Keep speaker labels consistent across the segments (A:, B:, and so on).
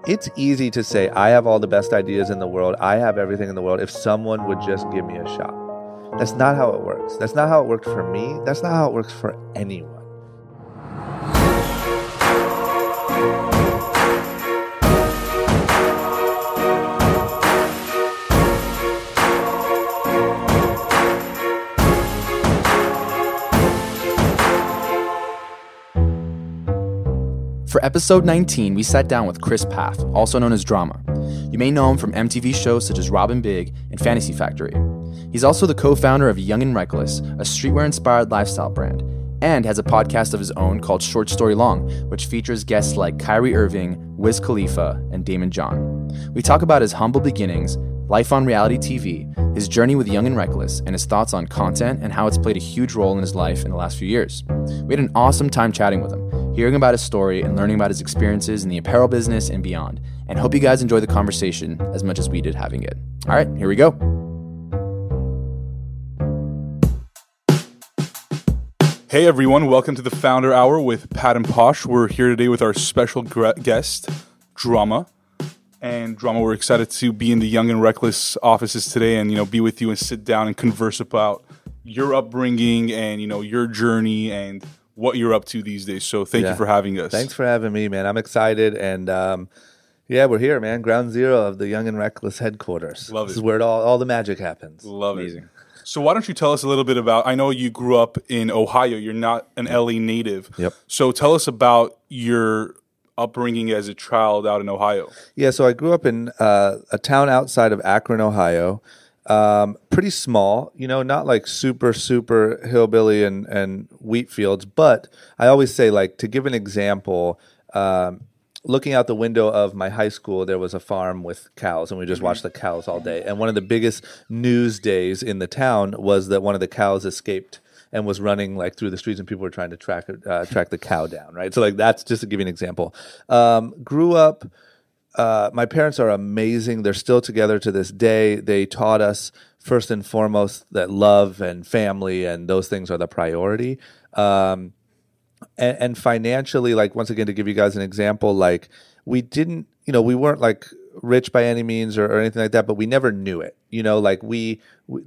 A: it's easy to say, I have all the best ideas in the world. I have everything in the world. If someone would just give me a shot. That's not how it works. That's not how it worked for me. That's not how it works for anyone.
B: For episode 19, we sat down with Chris Pfaff, also known as Drama. You may know him from MTV shows such as Robin Big and Fantasy Factory. He's also the co-founder of Young and Reckless, a streetwear-inspired lifestyle brand, and has a podcast of his own called Short Story Long, which features guests like Kyrie Irving, Wiz Khalifa, and Damon John. We talk about his humble beginnings, life on reality TV, his journey with Young and Reckless, and his thoughts on content and how it's played a huge role in his life in the last few years. We had an awesome time chatting with him, hearing about his story and learning about his experiences in the apparel business and beyond, and hope you guys enjoy the conversation as much as we did having it. All right, here we go.
C: Hey everyone, welcome to the Founder Hour with Pat and Posh. We're here today with our special guest, Drama. And Drama, we're excited to be in the Young and Reckless offices today and, be with you and sit down and converse about your upbringing and, your journey and what you're up to these days. So thank you for having us.
A: Thanks for having me, man. I'm excited. And we're here, man. Ground zero of the Young and Reckless headquarters.
C: Love it.
A: This is where all the magic happens.
C: Love it. So why don't you tell us a little bit about, I know you grew up in Ohio. You're not an LA native.
A: Yep.
C: So tell us about your upbringing as a child out in Ohio.
A: Yeah, so I grew up in a town outside of Akron, Ohio. Pretty small, not like super hillbilly and wheat fields. But I always say, like, to give an example, looking out the window of my high school, there was a farm with cows, and we just watched the cows all day. And one of the biggest news days in the town was that one of the cows escaped and was running like through the streets, and people were trying to track the cow down, right? So like that's just to give you an example. Grew up. My parents are amazing. They're still together to this day. They taught us first and foremost that love and family and those things are the priority. And financially, like, once again, to give you guys an example, like, we didn't, we weren't like rich by any means or anything like that, but we never knew it. Like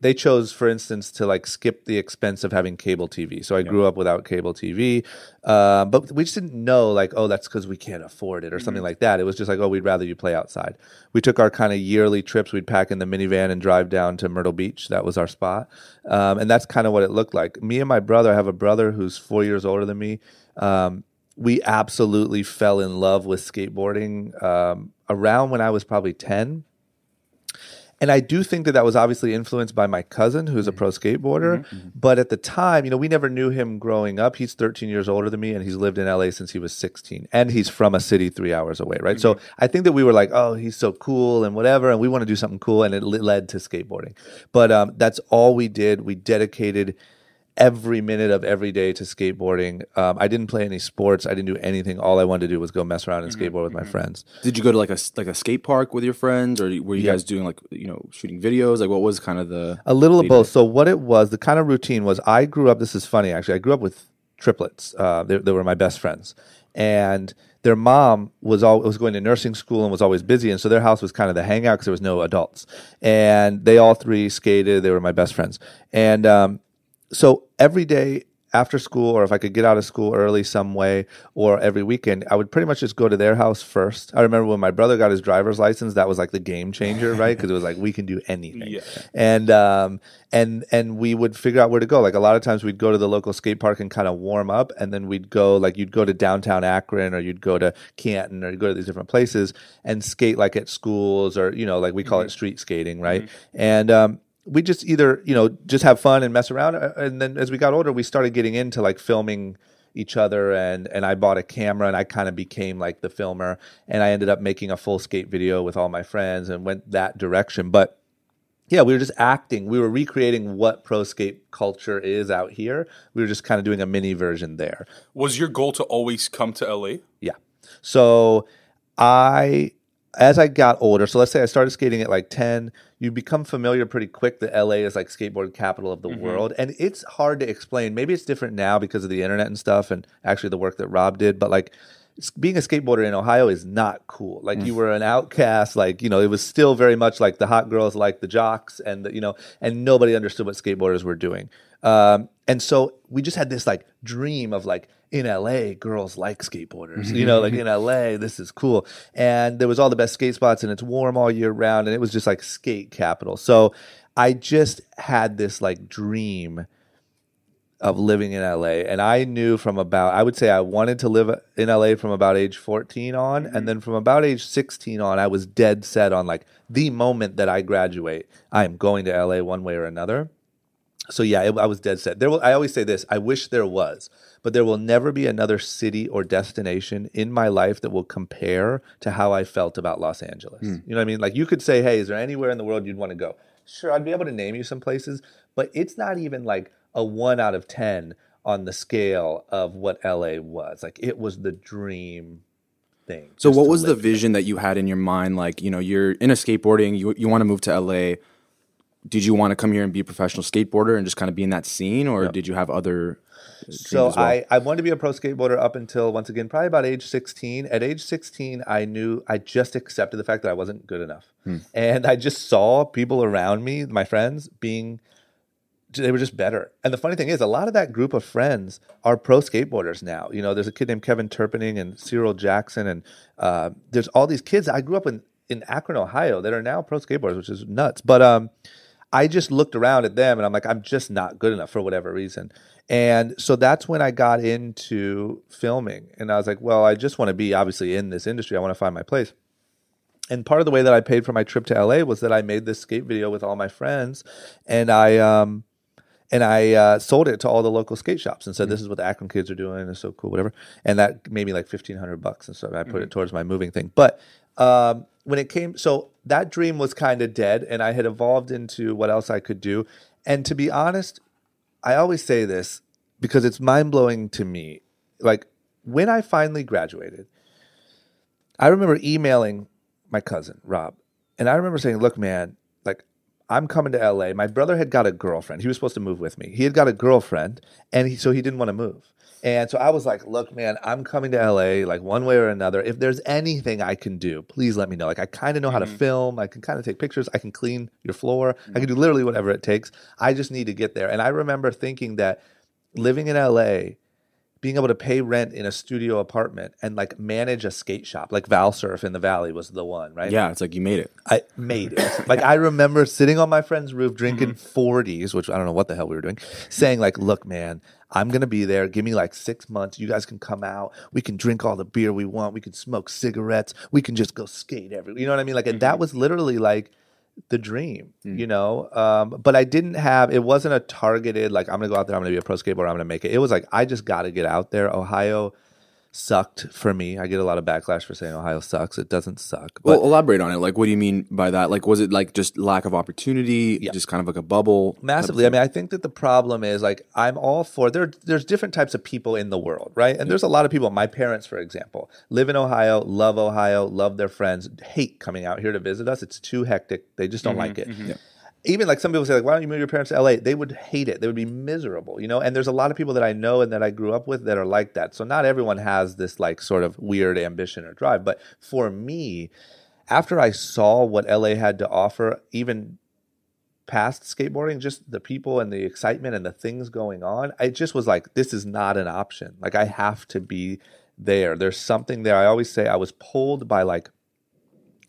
A: they chose, for instance, to like skip the expense of having cable TV. So I grew up without cable TV, but we just didn't know, like, oh, that's because we can't afford it or something like that. It was just like, oh, we'd rather you play outside. We took our kind of yearly trips. We'd pack in the minivan and drive down to Myrtle Beach. That was our spot. And that's kind of what it looked like. Me and my brother, I have a brother who's 4 years older than me. We absolutely fell in love with skateboarding around when I was probably 10. And I do think that was obviously influenced by my cousin, who's a pro skateboarder. Mm-hmm. But at the time, we never knew him growing up. He's 13 years older than me, and he's lived in LA since he was 16. And he's from a city 3 hours away, right? Mm-hmm. So I think that we were like, oh, he's so cool and whatever, and we want to do something cool, and it led to skateboarding. But that's all we did. We dedicated every minute of every day to skateboarding. I didn't play any sports. I didn't do anything. All I wanted to do was go mess around and skateboard with my friends.
B: Did you go to like a skate park with your friends, or were you guys doing like, shooting videos? Like, what was kind of
A: a little of both. So what it was, the kind of routine was, I grew up, this is funny actually, I grew up with triplets. They were my best friends. And their mom was going to nursing school and was always busy, and so their house was kind of the hangout because there was no adults. And they all three skated. They were my best friends. And so every day after school, or if I could get out of school early some way, or every weekend, I would pretty much just go to their house first. I remember when my brother got his driver's license, that was like the game changer, right? Because it was like, we can do anything. Yeah. And we would figure out where to go. Like, a lot of times we'd go to the local skate park and kind of warm up, and then we'd go, like, you'd go to downtown Akron, or you'd go to Canton, or you'd go to these different places and skate like at schools, or, like we call it street skating, right? And we just either, just have fun and mess around. And then as we got older, we started getting into like filming each other. And I bought a camera, and I kind of became like the filmer. And I ended up making a full skate video with all my friends and went that direction. But yeah, we were just acting. We were recreating what pro skate culture is out here. We were just kind of doing a mini version there.
C: Was your goal to always come to LA?
A: Yeah. So as I got older, so let's say I started skating at like 10, you become familiar pretty quick that LA is like skateboard capital of the world. And it's hard to explain. Maybe it's different now because of the internet and stuff, and actually the work that Rob did. But like, being a skateboarder in Ohio is not cool. Like you were an outcast. Like, you know, it was still very much like the hot girls like the jocks, and you know, and nobody understood what skateboarders were doing. And so we just had this like dream of like, in LA, girls like skateboarders, you know, like in LA, this is cool. And there was all the best skate spots, and it's warm all year round, and it was just like skate capital. So I just had this like dream of living in LA. And I knew from about, I would say I wanted to live in LA from about age 14 on. And then from about age 16 on, I was dead set on like the moment that I graduate, I am going to LA one way or another. So yeah, I was dead set. I always say this, I wish there was, but there will never be another city or destination in my life that will compare to how I felt about Los Angeles. You know what I mean? Like you could say, hey, is there anywhere in the world you'd want to go? Sure, I'd be able to name you some places, but it's not even like a 1 out of 10 on the scale of what LA was. Like it was the dream thing.
B: So what was the vision that you had in your mind? Like, you know, you're in a skateboarding, you want to move to LA. Did you want to come here and be a professional skateboarder and just kind of be in that scene, or did you have other dreams
A: So
B: as well?
A: I wanted to be a pro skateboarder up until, once again, probably about age 16. At age 16, I knew I just accepted the fact that I wasn't good enough. And I just saw people around me, my friends, they were just better. And the funny thing is, a lot of that group of friends are pro skateboarders now. You know, there's a kid named Kevin Turpening and Cyril Jackson, and there's all these kids. I grew up in Akron, Ohio, that are now pro skateboarders, which is nuts. But I just looked around at them, and I'm like, I'm just not good enough for whatever reason. And so that's when I got into filming. And I was like, well, I just want to be obviously in this industry. I want to find my place. And part of the way that I paid for my trip to LA was that I made this skate video with all my friends, and I sold it to all the local skate shops and said, this is what the Akron kids are doing. It's so cool, whatever. And that made me like $1,500. And so I put it towards my moving thing. But when it came, so that dream was kind of dead, and I had evolved into what else I could do. And to be honest, I always say this because it's mind-blowing to me. Like when I finally graduated, I remember emailing my cousin, Rob, and I remember saying, look, man, like I'm coming to LA. My brother had got a girlfriend. He was supposed to move with me. He had got a girlfriend, and so he didn't want to move. And so I was like, look, man, I'm coming to LA, like one way or another. If there's anything I can do, please let me know. Like I kind of know how to film. I can kind of take pictures. I can clean your floor. I can do literally whatever it takes. I just need to get there. And I remember thinking that living in LA, being able to pay rent in a studio apartment and like manage a skate shop, like Val Surf in the Valley was the one, right?
B: Yeah, it's like you made it.
A: I made it. Like I remember sitting on my friend's roof drinking 40s, which I don't know what the hell we were doing, saying like, look, man, I'm going to be there. Give me like 6 months. You guys can come out. We can drink all the beer we want. We can smoke cigarettes. We can just go skate you know what I mean? Like, and that was literally like the dream, you know? But I didn't have, it wasn't a targeted, like, I'm going to go out there, I'm going to be a pro skateboarder, I'm going to make it. It was like, I just got to get out there. Ohio sucked for me. I get a lot of backlash for saying Ohio sucks. It doesn't suck. But,
B: Well, elaborate on it. Like, what do you mean by that? Like, was it like just lack of opportunity, just kind of like a bubble?
A: massively. I mean, I think that the problem is like, I'm all for, there's different types of people in the world, right? And there's a lot of people, my parents, for example, live in Ohio, love their friends, hate coming out here to visit us. It's too hectic. They just don't like it. Yeah. Even like some people say, like, why don't you move your parents to LA? They would hate it. They would be miserable, you know? And there's a lot of people that I know and that I grew up with that are like that. So not everyone has this like sort of weird ambition or drive. But for me, after I saw what LA had to offer, even past skateboarding, just the people and the excitement and the things going on, I just was like, this is not an option. Like I have to be there. There's something there. I always say I was pulled by like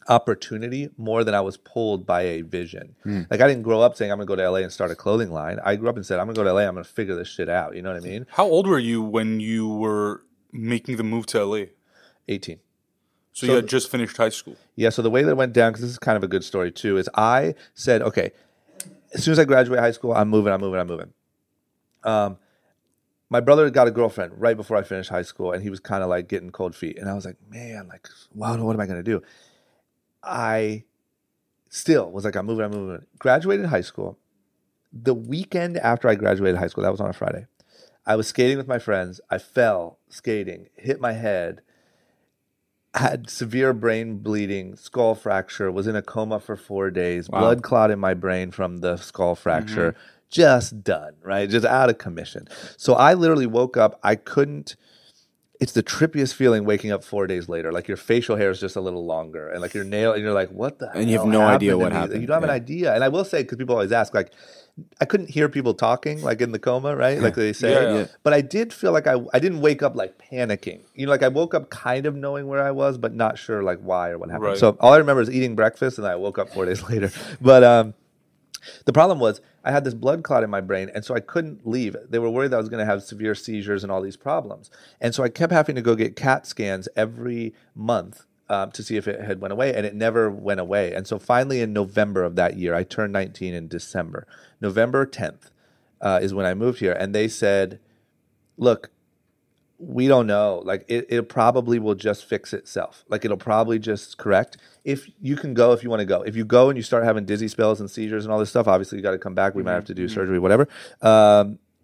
A: opportunity more than I was pulled by a vision. Like I didn't grow up saying I'm gonna go to LA and start a clothing line. I grew up and said I'm gonna go to LA, I'm gonna figure this shit out. You know what I mean?
C: How old were you when you were making the move to LA?
A: 18.
C: So you had just finished high school.
A: Yeah, so the way that it went down, because this is kind of a good story too, is I said, okay, as soon as I graduate high school, I'm moving. My brother got a girlfriend right before I finished high school, and he was kind of like getting cold feet. And I was like, man, like, wow, what am I gonna do? I still was like, I'm moving. Graduated high school. The weekend after I graduated high school, that was on a Friday, I was skating with my friends. I fell skating, hit my head, had severe brain bleeding, skull fracture, was in a coma for 4 days, blood clot in my brain from the skull fracture, just done, right? Just out of commission. So I literally woke up. I couldn't. it's the trippiest feeling waking up 4 days later. Like your facial hair is just a little longer, and like your nail, and you're like, what the hell?
B: And you have no idea what
A: happened.
B: happened.
A: You don't have an idea. And I will say, because people always ask, like, I couldn't hear people talking, like in the coma, right? Like they say.
C: Yeah.
A: But I did feel like I didn't wake up like panicking. You know, like I woke up kind of knowing where I was, but not sure like why or what happened.
C: Right.
A: So all I remember is eating breakfast, and I woke up 4 days later. But the problem was I had this blood clot in my brain, and so I couldn't leave. They were worried that I was going to have severe seizures and all these problems. And so I kept having to go get CAT scans every month to see if it had went away, and it never went away. And so finally in November of that year, I turned 19 in December. November 10th is when I moved here, and they said, look, we don't know. Like it probably will just fix itself. Like it'll probably just correct. If you can go, if you want to go. If you go and you start having dizzy spells and seizures and all this stuff, obviously you got to come back. We might have to do surgery, whatever.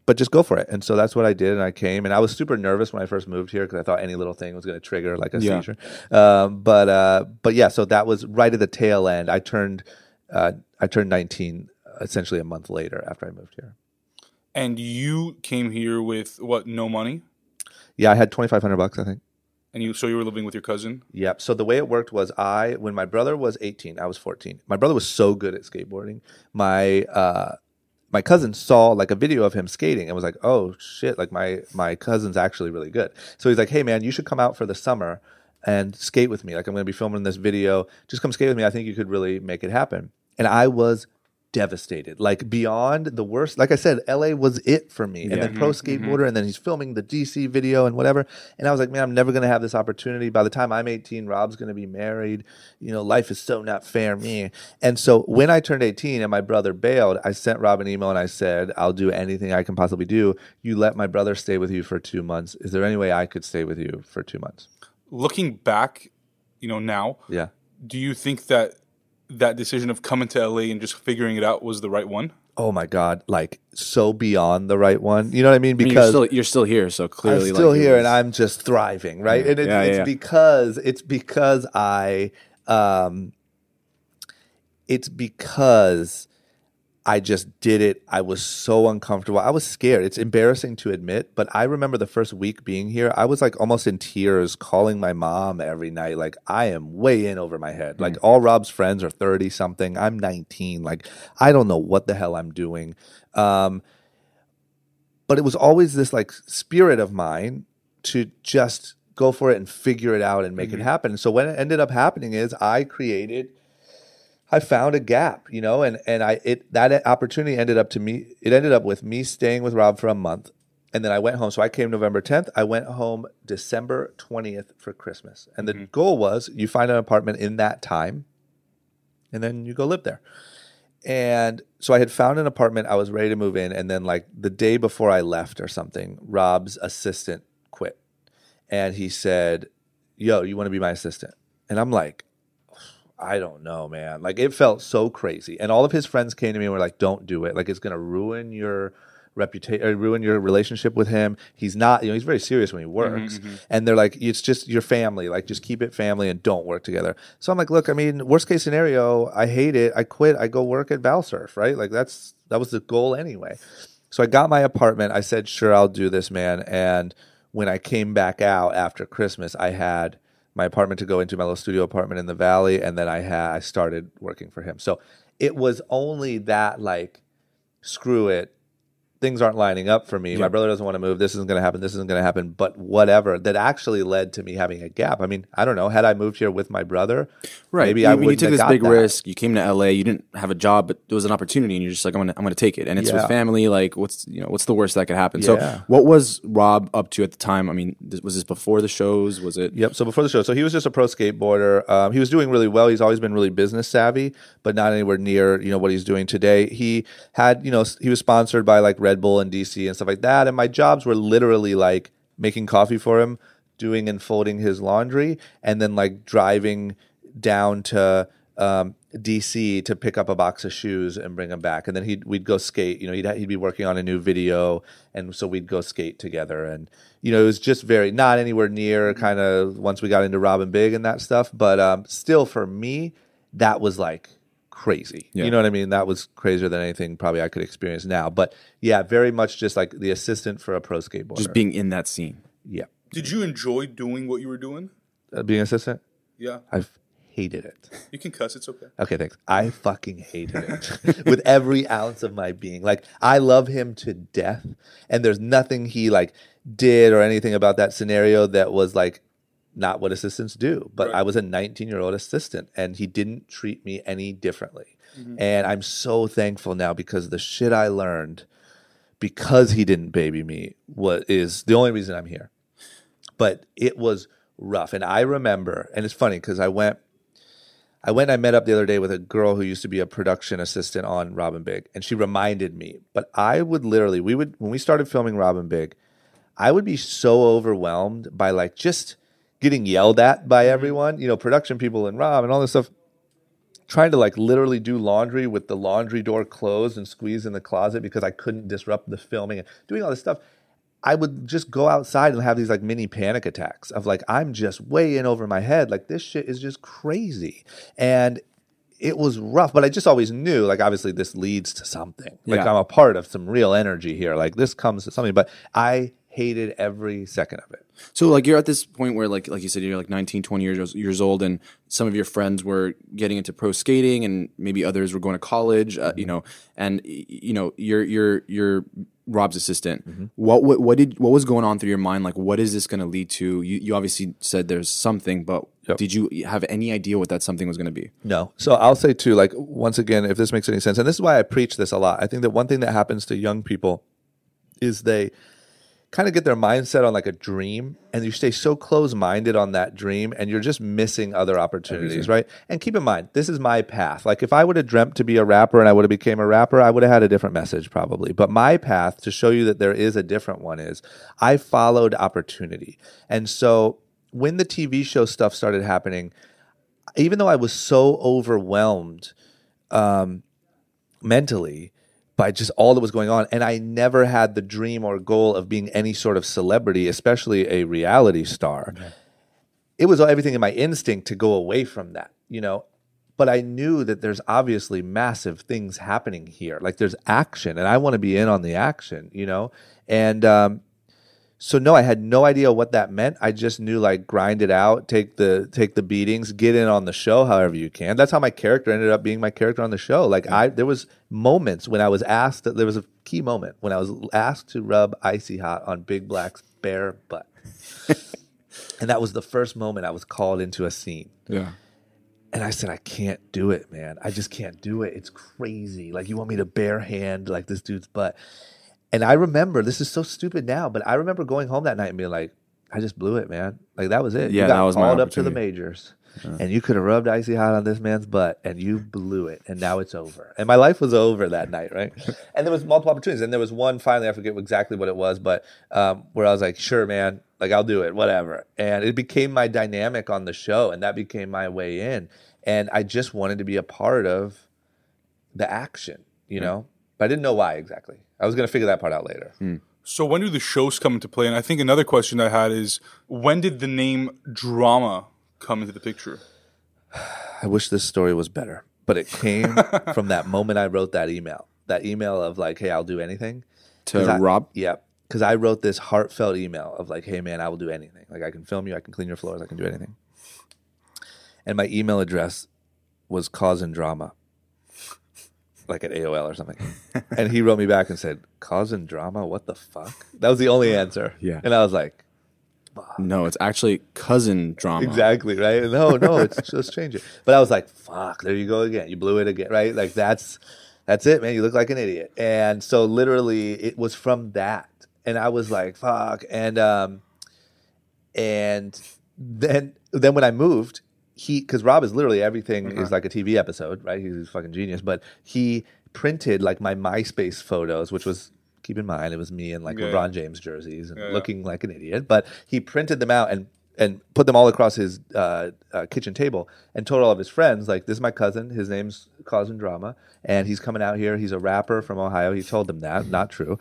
A: But just go for it. And so that's what I did. And I came, and I was super nervous when I first moved here because I thought any little thing was going to trigger like a seizure. But yeah, so that was right at the tail end. I turned 19 essentially a month later after I moved here.
C: And you came here with what? No money?
A: Yeah, I had $2,500, I think.
C: And so you were living with your cousin?
A: Yep. So the way it worked was when my brother was 18, I was 14. My brother was so good at skateboarding. My cousin saw like a video of him skating and was like, oh shit, like my cousin's actually really good. So he's like, hey man, you should come out for the summer and skate with me. Like I'm going to be filming this video. Just come skate with me. I think you could really make it happen. And I was devastated, like beyond the worst. Like I said, LA was it for me. And then pro skateboarder, and then he's filming the DC video and whatever. And I was like, man, I'm never going to have this opportunity. By the time I'm 18, Rob's going to be married. You know, life is so not fair, me. And so when I turned 18 and my brother bailed, I sent Rob an email and I said, I'll do anything I can possibly do. You let my brother stay with you for 2 months. Is there any way I could stay with you for 2 months?
C: Looking back, now, do you think that decision of coming to LA and just figuring it out was the right one?
A: Oh my God, like so beyond the right one. You know what I mean? Because
B: you're still here, so clearly
A: I'm still here and I'm just thriving, right? And it's because I just did it. I was so uncomfortable. I was scared. It's embarrassing to admit, but I remember the first week being here, I was like almost in tears calling my mom every night. Like I am way in over my head. Like all Rob's friends are 30 something. I'm 19. Like I don't know what the hell I'm doing. But it was always this like spirit of mine to just go for it and figure it out and make it happen. And so what ended up happening is I found a gap, and that opportunity ended up with me staying with Rob for a month, and then I went home. So I came November 10th. I went home December 20th for Christmas, and the goal was you find an apartment in that time, and then you go live there. And so I had found an apartment. I was ready to move in, and then like the day before I left or something, Rob's assistant quit, and he said, "Yo, you want to be my assistant?" And I'm like, I don't know, man. Like it felt so crazy. And all of his friends came to me and were like, don't do it. Like it's going to ruin your reputation, ruin your relationship with him. He's not, he's very serious when he works. And they're like, it's just your family. Like just keep it family and don't work together. So I'm like, look, I mean, worst case scenario, I hate it. I quit. I go work at Valsurf, right? Like that was the goal anyway. So I got my apartment. I said, sure, I'll do this, man. And when I came back out after Christmas, I had my apartment to go into, my little studio apartment in the Valley, and then I started working for him. So it was only that, like, screw it, things aren't lining up for me. My brother doesn't want to move. This isn't going to happen. This isn't going to happen. But whatever, that actually led to me having a gap. I mean, I don't know. Had I moved here with my brother, maybe I wouldn't have got that. You took this big risk.
B: You came to LA. You didn't have a job, but it was an opportunity, and you're just like, I'm gonna take it. And it's with family. Like, what's the worst that could happen? So, what was Rob up to at the time? I mean, was this before the shows? Was it?
A: Yep. So before the show, so he was just a pro skateboarder. He was doing really well. He's always been really business savvy, but not anywhere near what he's doing today. He had he was sponsored by like Red Bull and DC and stuff like that. And my jobs were literally like making coffee for him, doing and folding his laundry, and then like driving down to DC to pick up a box of shoes and bring them back. And then we'd go skate. He'd be working on a new video, and so we'd go skate together. And it was just very not anywhere near kind of once we got into Rob and Big and that stuff. But still, for me, that was like crazy. You know what I mean? That was crazier than anything probably I could experience now. But yeah, very much just like the assistant for a pro skateboarder.
B: Just being in that scene.
A: Yeah.
C: Did you enjoy doing what you were doing?
A: Being an assistant?
C: Yeah.
A: I've hated it.
C: You can cuss. It's okay.
A: Okay, thanks. I fucking hated it with every ounce of my being. Like, I love him to death, and there's nothing he like did or anything about that scenario that was like not what assistants do. But
C: Right.
A: I was a 19-year-old assistant, and he didn't treat me any differently. And I'm so thankful now because the shit I learned because he didn't baby me is the only reason I'm here. But it was rough, and I remember, and it's funny because I met up the other day with a girl who used to be a production assistant on Rob and Big, and she reminded me. But I would literally, when we started filming Rob and Big, I would be so overwhelmed by like just getting yelled at by everyone, production people and Rob and all this stuff, trying to like literally do laundry with the laundry door closed and squeeze in the closet because I couldn't disrupt the filming and doing all this stuff. I would just go outside and have these like mini panic attacks of like, I'm just way in over my head. Like, this shit is just crazy. And it was rough, but I just always knew, like, obviously this leads to something. Like,
B: Yeah.
A: I'm a part of some real energy here. Like, this comes to something, but I hated every second of it.
B: So like you're at this point where like you said, you're like 19, 20 years old, and some of your friends were getting into pro skating, and maybe others were going to college, and you're Rob's assistant.
A: Mm-hmm.
B: What was going on through your mind? Like, what is this going to lead to? You obviously said there's something, but
A: Yep.
B: did you have any idea what that something was going to be?
A: No. So I'll say too, like, once again, if this makes any sense, and this is why I preach this a lot. I think that one thing that happens to young people is they kind of get their mindset on like a dream, and you stay so close-minded on that dream, and you're just missing other opportunities, right? And keep in mind, this is my path. Like, if I would have dreamt to be a rapper and I would have became a rapper, I would have had a different message probably. But my path, to show you that there is a different one, is I followed opportunity. And so when the TV show stuff started happening, even though I was so overwhelmed mentally by just all that was going on, and I never had the dream or goal of being any sort of celebrity, especially a reality star. Okay. It was everything in my instinct to go away from that, But I knew that there's obviously massive things happening here. Like, there's action, and I want to be in on the action, And so no, I had no idea what that meant. I just knew, like, grind it out, take the beatings, get in on the show however you can. That's how my character ended up being my character on the show. Like, there was moments when I was asked, there was a key moment when I was asked to rub Icy Hot on Big Black's bare butt. And that was the first moment I was called into a scene.
B: Yeah.
A: And I said, I can't do it, man. I just can't do it. It's crazy. Like, you want me to bare hand like this dude's butt. And I remember, this is so stupid now, but I remember going home that night and being like, I just blew it, man. Like, that was it.
B: Yeah,
A: you got
B: that was my
A: called up to the
B: opportunity.
A: majors, and you could have rubbed Icy Hot on this man's butt, and you blew it, and now it's over. And my life was over that night, right? And there was multiple opportunities, and there was one finally, I forget exactly what it was, but where I was like, sure, man, like, I'll do it, whatever. And it became my dynamic on the show, and that became my way in. And I just wanted to be a part of the action, But I didn't know why exactly. I was going to figure that part out later.
C: So when do the shows come into play? And I think another question I had is, when did the name Drama come into the picture?
A: I wish this story was better, but it came from that moment I wrote that email. That email of like, hey, I'll do anything.
B: To Rob?
A: Yeah. Because I wrote this heartfelt email of like, hey, man, I will do anything. Like, I can film you. I can clean your floors. I can do anything. And my email address was Cause and Drama. Like at AOL or something. And he wrote me back and said, Cause and Drama? What the fuck? That was the only answer.
B: Yeah.
A: And I was like,
B: fuck. No, it's actually Cousin Drama.
A: Exactly, right? No, it's just change it. But I was like, fuck, there you go again. You blew it again, right? Like, that's it, man. You look like an idiot. And so literally it was from that. And I was like, fuck. And then when I moved, because Rob is literally everything is like a TV episode, right? He's a fucking genius. But he printed like my MySpace photos, which was, keep in mind, it was me in like LeBron James jerseys and looking like an idiot. But he printed them out and put them all across his kitchen table and told all of his friends, like, this is my cousin. His name's Causing Drama. And he's coming out here. He's a rapper from Ohio. He told them that. Not true.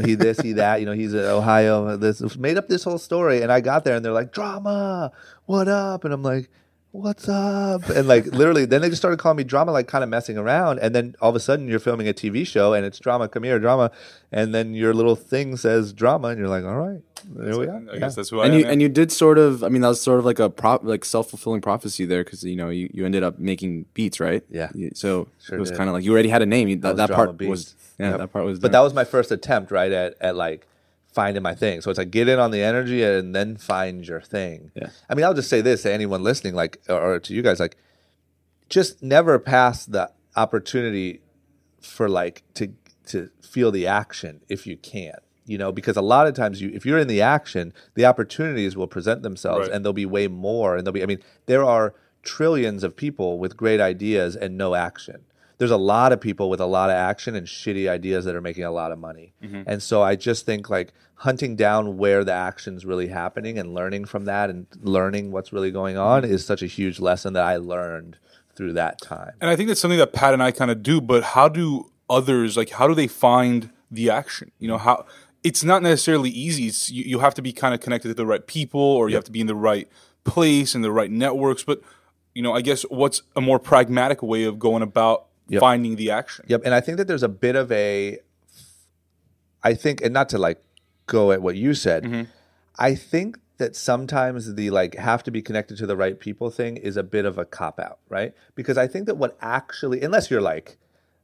A: He this, he that. He's in Ohio. Made up this whole story. And I got there and they're like, Drama, what up? And I'm like, what's up? And like literally, then they just started calling me Drama, like kind of messing around. And then all of a sudden you're filming a TV show and it's Drama, come here, Drama. And then your little thing says Drama and you're like, all right, there we are.
C: I guess that's who I
B: And
C: am.
B: you and you did sort of, I mean, that was sort of like a self-fulfilling prophecy there, because you ended up making beats, right?
A: Yeah.
B: So
A: Sure
B: it was
A: did.
B: kind of like you already had a name.
A: was
B: That
A: Drama
B: part
A: Beats.
B: was that part was.
A: But that was my first attempt, right, at like finding my thing. So it's like get in on the energy and then find your thing.
B: Yeah.
A: I mean, I'll just say this to anyone listening, like, or to you guys, like, just never pass the opportunity for like to feel the action if you can. Because a lot of times if you're in the action, the opportunities will present themselves
C: Right.
A: and there'll be way more. And there are trillions of people with great ideas and no action. There's a lot of people with a lot of action and shitty ideas that are making a lot of money.
C: Mm-hmm.
A: And so I just think like hunting down where the action's really happening and learning from that and learning what's really going on is such a huge lesson that I learned through that time.
C: And I think that's something that Pat and I kind of do, but how do others, like, how do they find the action? How it's not necessarily easy. You have to be kind of connected to the right people, or you have to be in the right place and the right networks. But, I guess what's a more pragmatic way of going about finding the action?
A: Yep. And I think that there's a bit of and not to like go at what you said, I think that sometimes the like have to be connected to the right people thing is a bit of a cop out, right? Because I think that what actually, unless you're like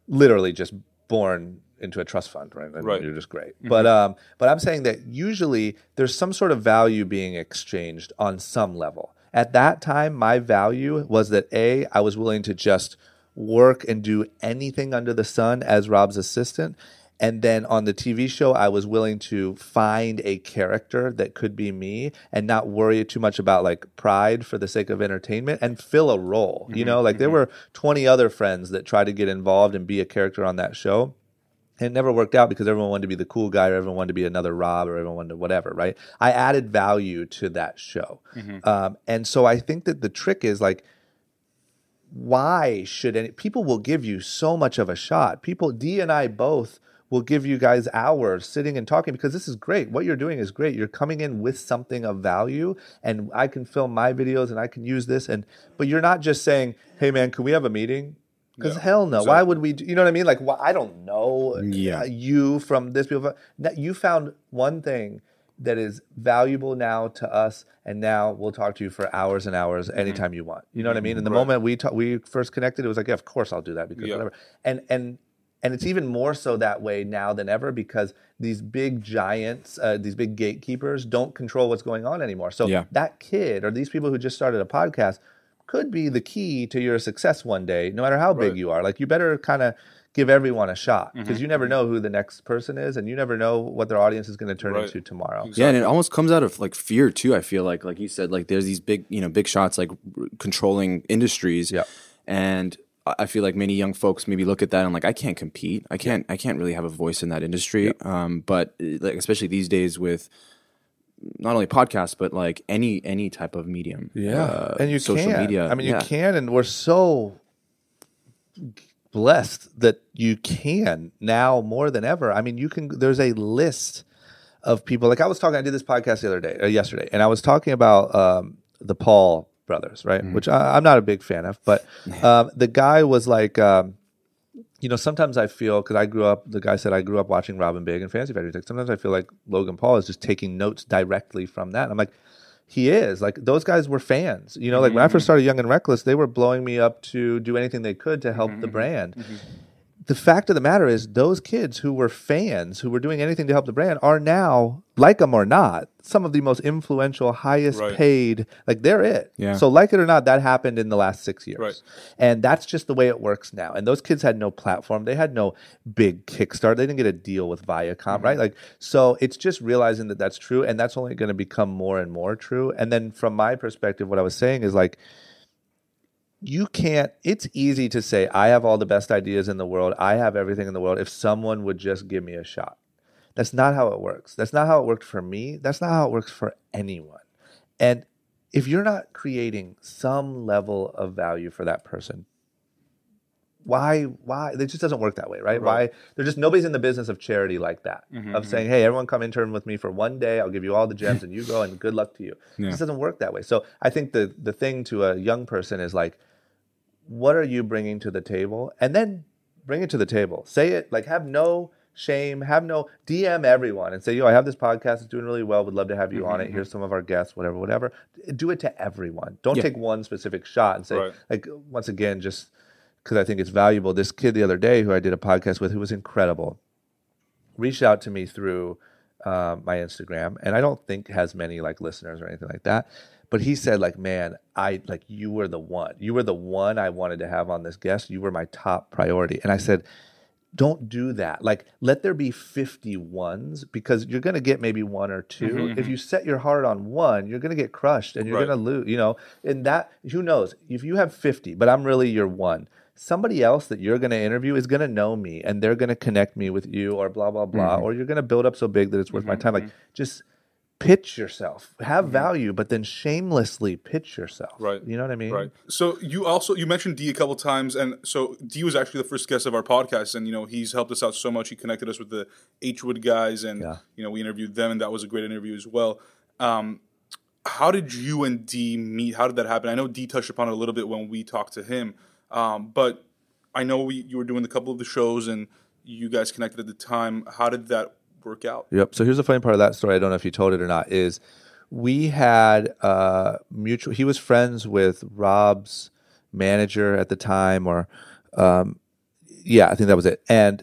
A: literally just born into a trust fund, right? And
C: Right.
A: You're just great. But I'm saying that usually there's some sort of value being exchanged on some level. At that time, my value was that I was willing to just work and do anything under the sun as Rob's assistant. And then on the TV show, I was willing to find a character that could be me and not worry too much about like pride for the sake of entertainment and fill a role. There were 20 other friends that tried to get involved and be a character on that show. And it never worked out because everyone wanted to be the cool guy or everyone wanted to be another Rob or everyone wanted to whatever, right? I added value to that show. And so I think that the trick is like, why should people will give you so much of a shot. D and I both will give you guys hours sitting and talking because this is great. What you're doing is great. You're coming in with something of value and I can film my videos and I can use this. But you're not just saying, hey man, can we have a meeting? Because hell no. Exactly. Why would we you know what I mean? Like, I don't know you from this people. You found one thing that is valuable now to us, and now we'll talk to you for hours and hours anytime you want. You know what I mean? And the moment we first connected, it was like, yeah, of course I'll do that because whatever. And it's even more so that way now than ever because these big giants, these big gatekeepers don't control what's going on anymore. So that kid or these people who just started a podcast could be the key to your success one day, no matter how big you are. Like you better kind of give everyone a shot because you never know who the next person is and you never know what their audience is going to turn into tomorrow.
B: Exactly. Yeah, and it almost comes out of like fear too, I feel like you said, like there's these big, big shots like controlling industries. Yeah. And I feel like many young folks maybe look at that and like, I can't compete. I can't really have a voice in that industry. But like, especially these days with not only podcasts, but like any type of medium.
A: Yeah. And you
B: social
A: can.
B: media.
A: I mean, you can, and we're so blessed that you can now more than ever. I mean, there's a list of people. Like I did this podcast yesterday, and I was talking about the Paul brothers, right? Which I'm not a big fan of, but the guy was like, sometimes I feel, because the guy said I grew up watching Robin Big and Fantasy Factory. Sometimes I feel like Logan Paul is just taking notes directly from that. And I'm like, he is. Like, those guys were fans. Like when I first started Young and Reckless, they were blowing me up to do anything they could to help the brand. The fact of the matter is those kids who were fans, who were doing anything to help the brand, are now, like them or not, some of the most influential, highest paid, like they're it. Yeah. So like it or not, that happened in the last 6 years. Right. And that's just the way it works now. And those kids had no platform. They had no big Kickstarter. They didn't get a deal with Viacom, right? Like, so it's just realizing that that's true. And that's only going to become more and more true. And then from my perspective, what I was saying is like, it's easy to say, I have all the best ideas in the world. I have everything in the world. If someone would just give me a shot. That's not how it works. That's not how it worked for me. That's not how it works for anyone. And if you're not creating some level of value for that person, why? It just doesn't work that way, right? Why? There's just nobody's in the business of charity like that. Of saying, hey, everyone come intern with me for one day. I'll give you all the gems and you go and good luck to you. It just doesn't work that way. So I think the thing to a young person is like, what are you bringing to the table? And then bring it to the table. Say it, like have no shame, DM everyone and say, yo, I have this podcast, it's doing really well, would love to have you on it. Here's some of our guests, whatever. Do it to everyone. Don't take one specific shot and say, like, once again, just because I think it's valuable. This kid the other day who I did a podcast with, who was incredible, reached out to me through my Instagram, and I don't think has many like listeners or anything like that. But he said, like, man, you were the one. You were the one I wanted to have on this guest. You were my top priority. And I said, don't do that. Like, let there be 50 ones, because you're going to get maybe one or two. If you set your heart on one, you're going to get crushed and you're going to lose, and that, who knows, if you have 50, but I'm really your one, somebody else that you're going to interview is going to know me and they're going to connect me with you or blah, blah, blah, or you're going to build up so big that it's worth my time. Like, just pitch yourself, have value, but then shamelessly pitch yourself. Right. You know what I mean?
C: Right. So you mentioned D a couple times, and so D was actually the first guest of our podcast, and he's helped us out so much. He connected us with the H-Wood guys, and we interviewed them, and that was a great interview as well. How did you and D meet? How did that happen? I know D touched upon it a little bit when we talked to him, but I know you were doing a couple of the shows, and you guys connected at the time. How did that work out?
A: Yep. So here's the funny part of that story. I don't know if you told it or not. Is we had mutual. He was friends with Rob's manager at the time, or I think that was it. And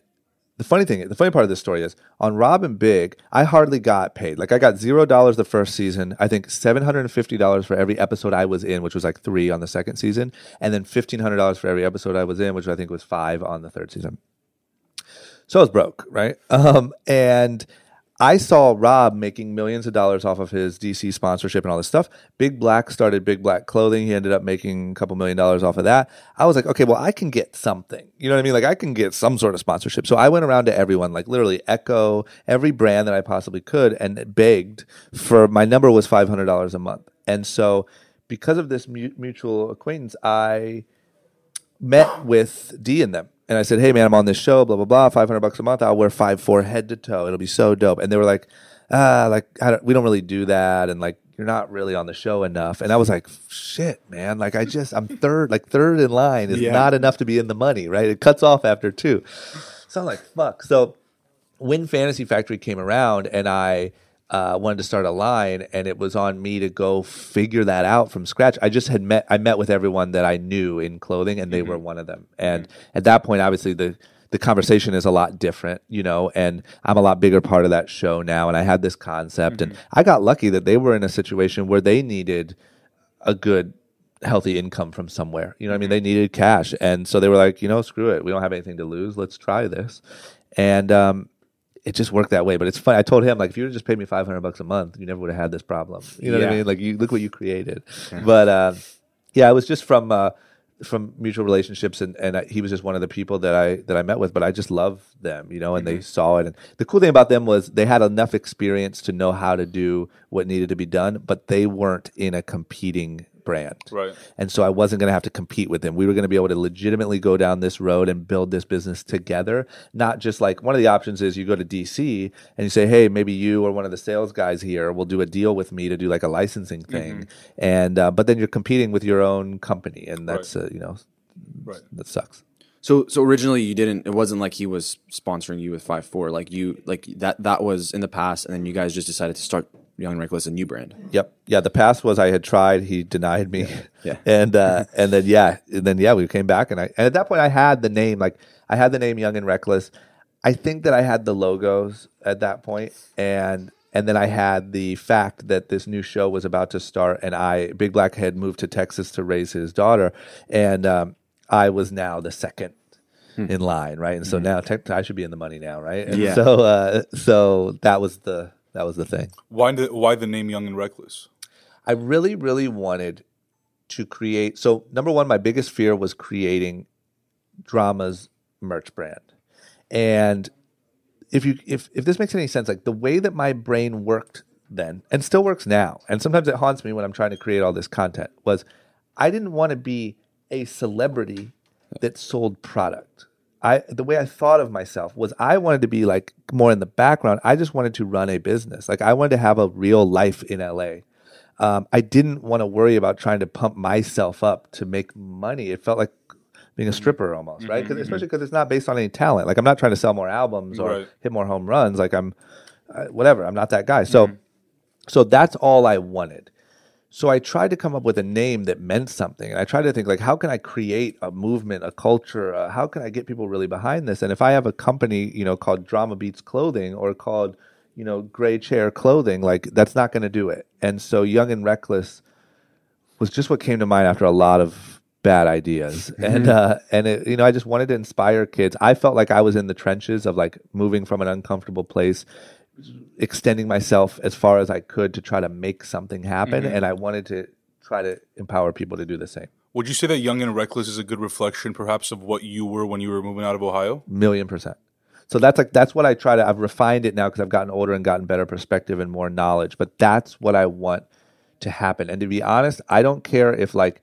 A: the funny part of this story is, on Rob and Big, I hardly got paid. Like, I got $0 the first season. I think $750 for every episode I was in, which was like 3 on the second season, and then $1,500 for every episode I was in, which I think was 5 on the third season. So I was broke, right? And I saw Rob making millions of dollars off of his DC sponsorship and all this stuff. Big Black started Big Black Clothing. He ended up making a couple $1 million off of that. I was like, okay, well, I can get something. You know what I mean? Like, I can get some sort of sponsorship. So I went around to everyone, like literally Echo, every brand that I possibly could, and begged for, my number was $500 a month. And so because of this mutual acquaintance, I met with D and them. And I said, hey, man, I'm on this show, blah, blah, blah, $500 a month. I'll wear 5'4" head to toe. It'll be so dope. And they were like, we don't really do that. And like, you're not really on the show enough. And I was like, shit, man. Like, I'm third in line is not enough to be in the money, right? It cuts off after 2. So I'm like, fuck. So when Fantasy Factory came around and I wanted to start a line, and it was on me to go figure that out from scratch. I met with everyone that I knew in clothing, and they were one of them. And at that point, obviously the conversation is a lot different, and I'm a lot bigger part of that show now. And I had this concept, and I got lucky that they were in a situation where they needed a good, healthy income from somewhere. You know what I mean? They needed cash. And so they were like, screw it. We don't have anything to lose. Let's try this. And, it just worked that way. But it's funny. I told him, like, if you would have just paid me $500 a month, you never would have had this problem. You know what I mean? Like, you look what you created. But it was just from mutual relationships, and he was just one of the people that I met with. But I just love them, and they saw it. And the cool thing about them was they had enough experience to know how to do what needed to be done, but they weren't in a competing brand. Right. And so I wasn't going to have to compete with them. We were going to be able to legitimately go down this road and build this business together. Not just like, one of the options is you go to DC and you say, hey, maybe you or one of the sales guys here will do a deal with me to do like a licensing thing. And but then you're competing with your own company, and that's that sucks.
B: So originally it wasn't like he was sponsoring you with 5'4", that was in the past, and then you guys just decided to start Young and Reckless, a new brand.
A: Yep. Yeah. The past was I had tried. He denied me. Yeah. And then we came back, and at that point I had the name. Like, I had the name Young and Reckless. I think that I had the logos at that point, and then I had the fact that this new show was about to start, and Big Black had moved to Texas to raise his daughter, and I was now the second in line, right? And so now I should be in the money now, right? And so that was the thing.
C: Why the name Young and Reckless?
A: I really, really wanted to create. So number one, my biggest fear was creating Drama's merch brand. And if this makes any sense, like the way that my brain worked then and still works now, and sometimes it haunts me when I'm trying to create all this content, was I didn't want to be a celebrity that sold product. The way I thought of myself was I wanted to be like more in the background. I just wanted to run a business. Like I wanted to have a real life in LA. I didn't want to worry about trying to pump myself up to make money. It felt like being a stripper almost, right? Especially because it's not based on any talent. Like I'm not trying to sell more albums or hit more home runs. Like I'm whatever. I'm not that guy. So that's all I wanted. So I tried to come up with a name that meant something. And I tried to think like, how can I create a movement, a culture? How can I get people really behind this? And if I have a company, called Drama Beats Clothing or called, Gray Chair Clothing, like that's not going to do it. And so Young and Reckless was just what came to mind after a lot of bad ideas. And it, I just wanted to inspire kids. I felt like I was in the trenches of like moving from an uncomfortable place, extending myself as far as I could to try to make something happen. And I wanted to try to empower people to do the same.
C: Would you say that Young and Reckless is a good reflection perhaps of what you were when you were moving out of Ohio?
A: 1,000,000%. So that's what I try to, I've refined it now because I've gotten older and gotten better perspective and more knowledge, but that's what I want to happen. And to be honest, I don't care if like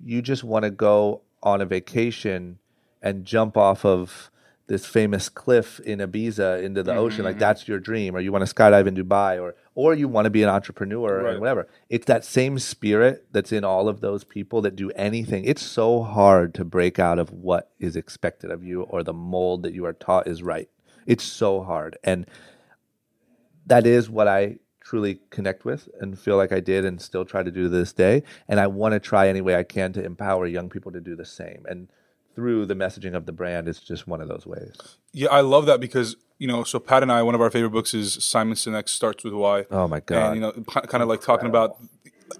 A: you just want to go on a vacation and jump off of this famous cliff in Ibiza into the ocean, like that's your dream, or you want to skydive in Dubai, or you want to be an entrepreneur or whatever. It's that same spirit that's in all of those people that do anything. It's so hard to break out of what is expected of you or the mold that you are taught is right. It's so hard. And that is what I truly connect with and feel like I did and still try to do to this day. And I want to try any way I can to empower young people to do the same. And through the messaging of the brand, it's just one of those ways.
C: Yeah, I love that because, so Pat and I, one of our favorite books is Simon Sinek's Starts With Why.
A: Oh my God.
C: And, kind of like talking about,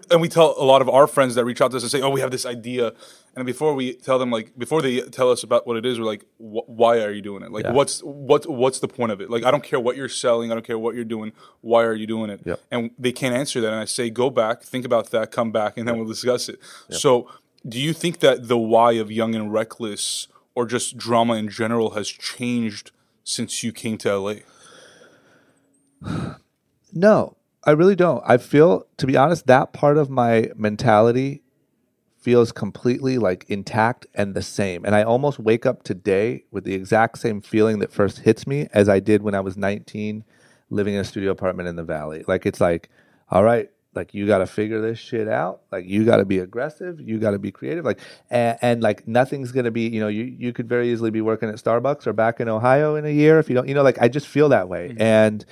C: and we tell a lot of our friends that reach out to us and say, oh, we have this idea. And before we tell them, like, before they tell us about what it is, we're like, why are you doing it? Like, what's the point of it? Like, I don't care what you're selling. I don't care what you're doing. Why are you doing it?
A: Yep.
C: And they can't answer that. And I say, go back, think about that, come back, and then we'll discuss it. Yep. So do you think that the why of Young and Reckless or just drama in general has changed since you came to LA?
A: No, I really don't. I feel, to be honest, that part of my mentality feels completely like intact and the same. And I almost wake up today with the exact same feeling that first hits me as I did when I was 19 living in a studio apartment in the Valley. Like, it's like, all right, like you got to figure this shit out. Like you got to be aggressive. You got to be creative. Like, and like nothing's going to be, you could very easily be working at Starbucks or back in Ohio in a year if you don't, like I just feel that way. And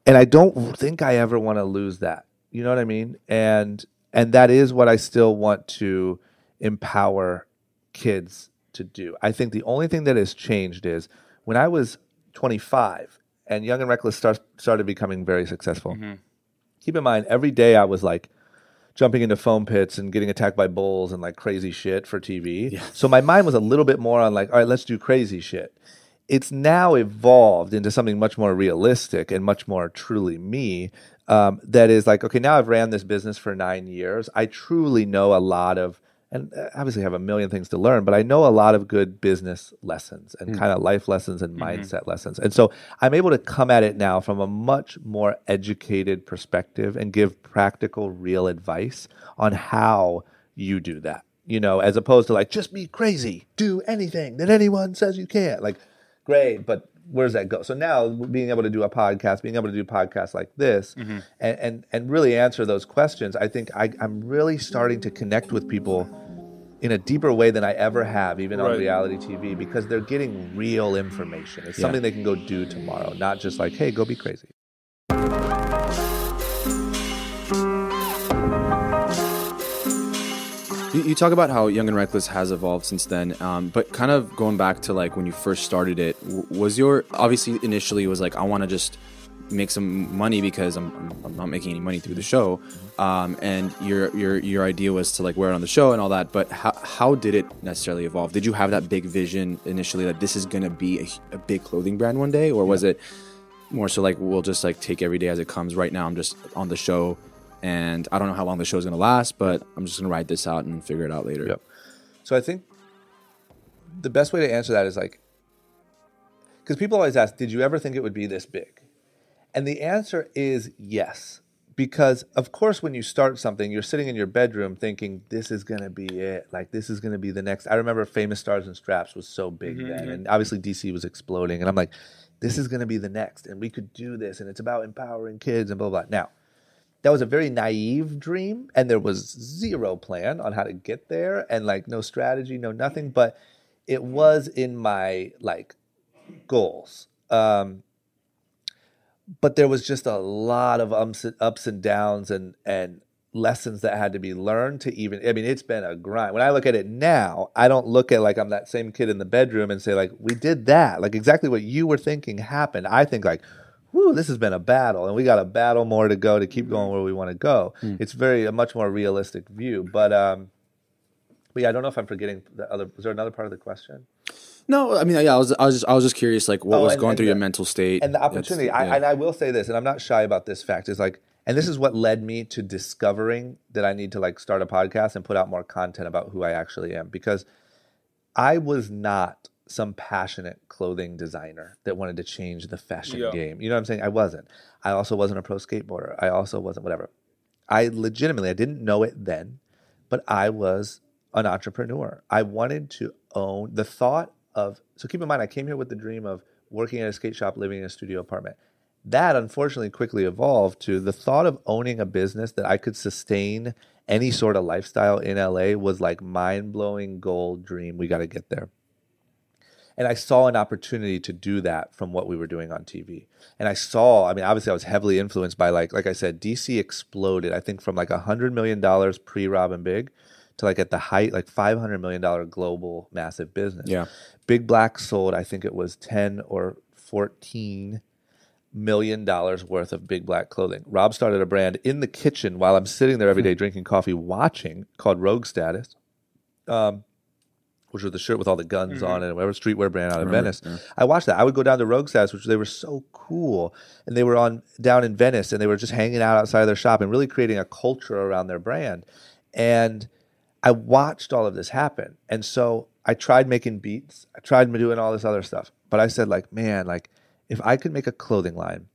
A: I don't think I ever want to lose that. You know what I mean? And that is what I still want to empower kids to do. I think the only thing that has changed is when I was 25 and Young and Reckless started becoming very successful. Keep in mind, every day I was like jumping into foam pits and getting attacked by bulls and like crazy shit for TV. Yeah. So my mind was a little bit more on like, all right, let's do crazy shit. It's now evolved into something much more realistic and much more truly me. That is like, okay, now I've ran this business for 9 years. I truly know a lot of, and obviously have a million things to learn, but I know a lot of good business lessons and kind of life lessons and mindset lessons. And so I'm able to come at it now from a much more educated perspective and give practical, real advice on how you do that, as opposed to like, just be crazy, do anything that anyone says you can't. Like, great, but where does that go? So now being able to do a podcast, being able to do podcasts like this and really answer those questions, I think I'm really starting to connect with people in a deeper way than I ever have, even on reality TV, because they're getting real information. It's something they can go do tomorrow, not just like, hey, go be crazy.
B: You talk about how Young and Reckless has evolved since then, but kind of going back to like when you first started it, was your, obviously initially it was like, I want to just make some money because I'm not making any money through the show, and your idea was to like wear it on the show and all that, but how did it necessarily evolve? Did you have that big vision initially that this is going to be a big clothing brand one day, or was it more so like, we'll just like take every day as it comes? Right now I'm just on the show, and I don't know how long the show is going to last, but I'm just going to ride this out and figure it out later.
A: Yep. So I think the best way to answer that is like, because people always ask, did you ever think it would be this big? And the answer is yes. because of course when you start something, you're sitting in your bedroom thinking this is going to be it. Like this is going to be the next. I remember Famous Stars and Straps was so big then, and obviously DC was exploding, and I'm like, this is going to be the next, and we could do this, and it's about empowering kids and blah blah blah. Now, that was a very naive dream, and there was zero plan on how to get there, and like no strategy, no nothing, but it was in my like goals. But there was just a lot of ups and downs and lessons that had to be learned to even, I mean, it's been a grind. When I look at it now, I don't look at like I'm that same kid in the bedroom and say like, we did that. Like exactly what you were thinking happened. I think like, whoo, this has been a battle and we got a battle more to go to keep going where we want to go. It's a much more realistic view. But yeah, I don't know if I'm forgetting the other, was there another part of the question?
B: No, I mean, yeah, I was just curious, like, what was going through your mental state,
A: and the opportunity. And I will say this, and I'm not shy about this fact. Is like, and this is what led me to discovering that I need to like start a podcast and put out more content about who I actually am, because I was not some passionate clothing designer that wanted to change the fashion game. You know what I'm saying? I wasn't. I also wasn't a pro skateboarder. I also wasn't whatever. I didn't know it then, but I was an entrepreneur. I wanted to own the thought of, so keep in mind, I came here with the dream of working at a skate shop, living in a studio apartment. That unfortunately quickly evolved to the thought of owning a business that I could sustain any sort of lifestyle in LA was like mind-blowing goal dream. We got to get there. And I saw an opportunity to do that from what we were doing on TV. And I mean, obviously I was heavily influenced by like I said, DC exploded, I think from like $100 million pre-Rob and Big to like at the height, like $500 million global massive business.
B: Yeah.
A: Big Black sold, I think it was 10 or 14 $1 million worth of Big Black clothing. Rob started a brand in the kitchen while I'm sitting there every day drinking coffee, watching, called Rogue Status, which was the shirt with all the guns on it, whatever streetwear brand out of Venice. Yeah. I watched that. I would go down to Rogue Status, which they were so cool, and they were down in Venice, and they were just hanging out outside of their shop and really creating a culture around their brand. And I watched all of this happen. And so I tried making beats. I tried doing all this other stuff. But I said, like, man, like, if I could make a clothing line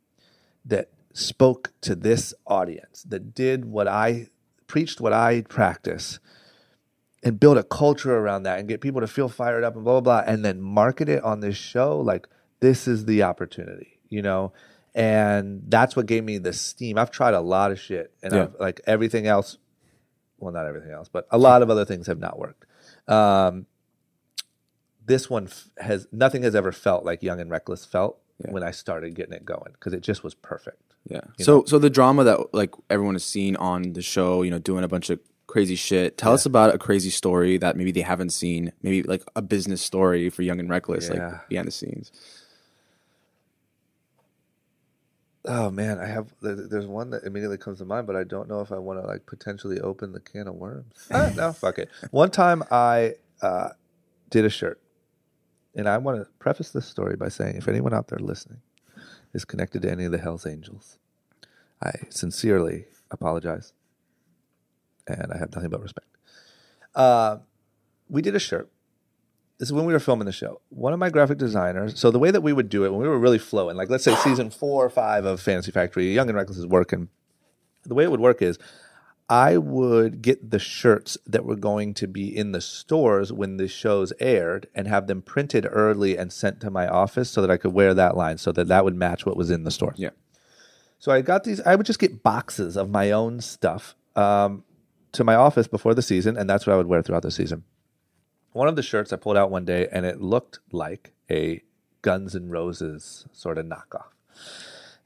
A: that spoke to this audience, that did what I preached, what I practice, and build a culture around that and get people to feel fired up and blah, blah, blah, and then market it on this show, like, this is the opportunity, you know? And that's what gave me the steam. I've tried a lot of shit. And I've, like, everything else, well, not everything else, but a lot of other things have not worked. This one nothing has ever felt like Young and Reckless felt when I started getting it going, because it just was perfect.
B: Yeah. So the drama that like everyone has seen on the show, you know, doing a bunch of crazy shit. Tell us about a crazy story that maybe they haven't seen, maybe like a business story for Young and Reckless, like behind the scenes.
A: Oh man, there's one that immediately comes to mind, but I don't know if I want to like potentially open the can of worms. No, fuck it. One time I did a shirt, and I want to preface this story by saying, if anyone out there listening is connected to any of the Hells Angels, I sincerely apologize, and I have nothing but respect. We did a shirt. This is when we were filming the show. One of my graphic designers, so the way that we would do it when we were really flowing, like let's say season 4 or 5 of Fantasy Factory, Young and Reckless is working. The way it would work is I would get the shirts that were going to be in the stores when the shows aired and have them printed early and sent to my office so that I could wear that line, so that would match what was in the stores.
B: Yeah.
A: So I got these, I would just get boxes of my own stuff to my office before the season, and that's what I would wear throughout the season. One of the shirts I pulled out one day, and it looked like a Guns N' Roses sort of knockoff.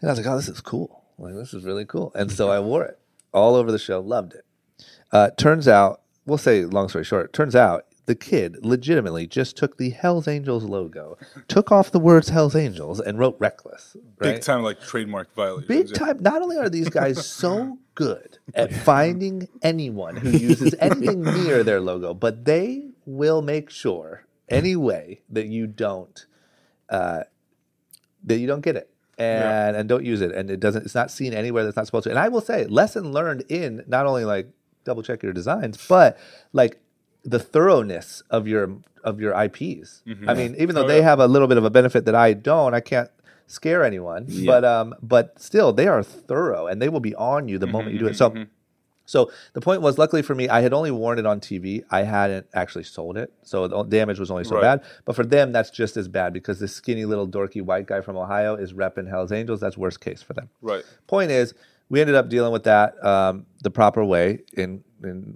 A: And I was like, oh, this is cool. Like, this is really cool. And so I wore it all over the show, loved it. Turns out, we'll say long story short, turns out the kid legitimately just took the Hells Angels logo, took off the words Hells Angels, and wrote Reckless. Right?
C: Big time, like, trademark violation.
A: Big time. Not only are these guys so good at finding anyone who uses anything near their logo, but they will make sure anyway that you don't get it and don't use it, and it's not seen anywhere that's not supposed to. And I will say, lesson learned in not only like double check your designs, but like the thoroughness of your IPs. Mm-hmm. I mean, even though they have a little bit of a benefit that I don't, I can't scare anyone,
B: Yeah.
A: but still, they are thorough, and they will be on you the moment you do it. So the point was, luckily for me, I had only worn it on TV. I hadn't actually sold it, so the damage was only so bad. But for them, that's just as bad because this skinny little dorky white guy from Ohio is repping Hell's Angels. That's worst case for them.
C: Right.
A: Point is, we ended up dealing with that the proper way in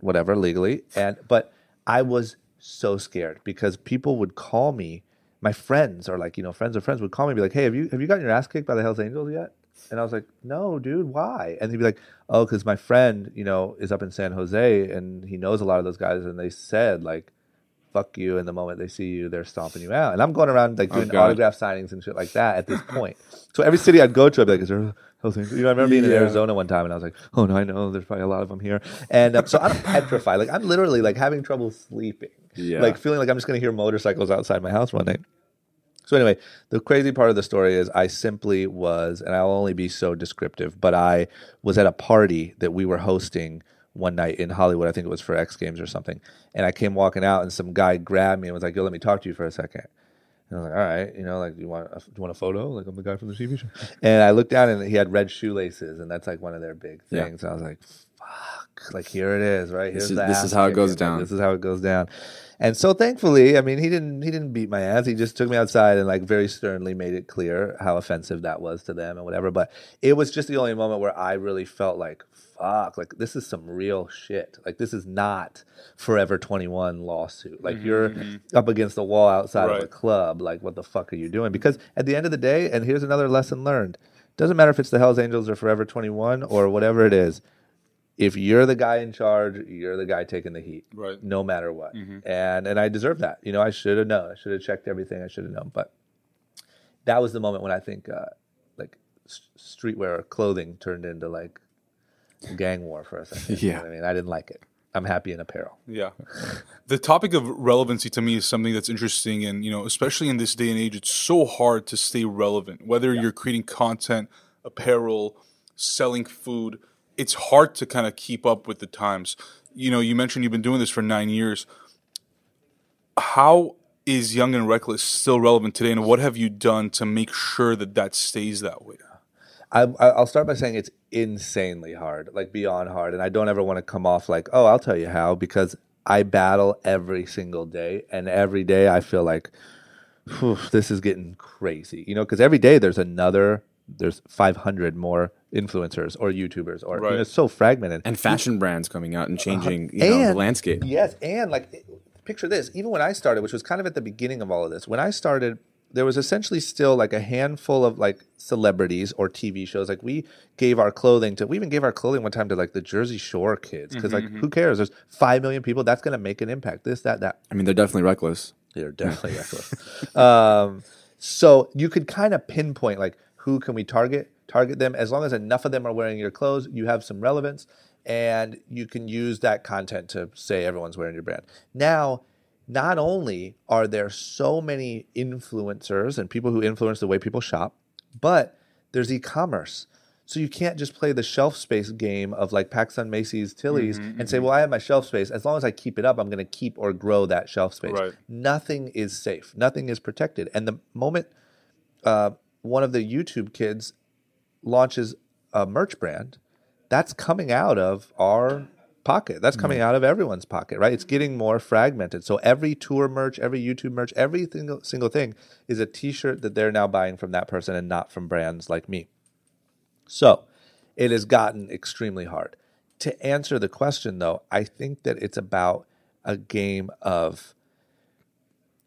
A: whatever legally, but I was so scared because people would call me. My friends or friends of friends would call me and be like, "Hey, have you gotten your ass kicked by the Hell's Angels yet?" And I was like, "No, dude, why?" And they'd be like, "Oh, because my friend, is up in San Jose and he knows a lot of those guys, and they said like, fuck you, and the moment they see you, they're stomping you out." And I'm going around like doing autograph signings and shit like that at this point. So every city I'd go to, I'd be like, "Is there a Hell's Angels?" I remember being in Arizona one time, and I was like, "Oh no, I know there's probably a lot of them here." And so I'm petrified. Like I'm literally like having trouble sleeping. Like feeling like I'm just going to hear motorcycles outside my house one night. So anyway, the crazy part of the story is I simply was, and I'll only be so descriptive, but I was at a party that we were hosting one night in Hollywood. I think it was for X Games or something. And I came walking out, and some guy grabbed me and was like, "Yo, let me talk to you for a second." And I was like, "All right, like, do you want a photo? Like, I'm the guy from the TV show." And I looked down, and he had red shoelaces, and that's like one of their big things. I was like, fuck, like here it is, right?
B: This is how it goes down.
A: This is how it goes down. And so thankfully, I mean, he didn't beat my ass. He just took me outside and like very sternly made it clear how offensive that was to them and whatever. But it was just the only moment where I really felt like, fuck, like this is some real shit. Like this is not Forever 21 lawsuit. Like you're up against the wall outside of a club. Like what the fuck are you doing? Because at the end of the day, and here's another lesson learned, doesn't matter if it's the Hells Angels or Forever 21 or whatever it is. If you're the guy in charge, you're the guy taking the heat,
C: right?
A: No matter what. And I deserve that. I should have known. I should have checked everything. I should have known. But that was the moment when I think like streetwear clothing turned into like a gang war for a second. You know what I mean, I didn't like it. I'm happy in apparel.
C: Yeah. The topic of relevancy to me is something that's interesting. And, especially in this day and age, it's so hard to stay relevant, whether you're creating content, apparel, selling food. It's hard to kind of keep up with the times. You mentioned you've been doing this for 9 years. How is Young and Reckless still relevant today, and what have you done to make sure that stays that way?
A: I'll start by saying it's insanely hard, like beyond hard. And I don't ever want to come off like, oh, I'll tell you how, because I battle every single day. And every day I feel like, this is getting crazy, because every day there's 500 more influencers or YouTubers or it's so fragmented.
B: And fashion brands coming out and changing the landscape.
A: Yes, and like picture this, even when I started, which was kind of at the beginning of all of this, when I started, there was essentially still like a handful of like celebrities or TV shows. Like we even gave our clothing one time to like the Jersey Shore kids because like who cares? There's 5 million people. That's going to make an impact. This, that.
B: I mean, they're definitely reckless.
A: They're definitely reckless. So you could kind of pinpoint like who can we target them. As long as enough of them are wearing your clothes, you have some relevance, and you can use that content to say everyone's wearing your brand. Now, not only are there so many influencers and people who influence the way people shop, but there's e-commerce. So you can't just play the shelf space game of like PacSun, Macy's, Tilly's and say, well, I have my shelf space. As long as I keep it up, I'm going to keep or grow that shelf space.
C: Right.
A: Nothing is safe. Nothing is protected. And the moment one of the YouTube kids launches a merch brand, that's coming out of our pocket. That's coming out of everyone's pocket, right? It's getting more fragmented. So every tour merch, every YouTube merch, every single thing is a t-shirt that they're now buying from that person and not from brands like me. So it has gotten extremely hard. To answer the question, though, I think that it's about a game of,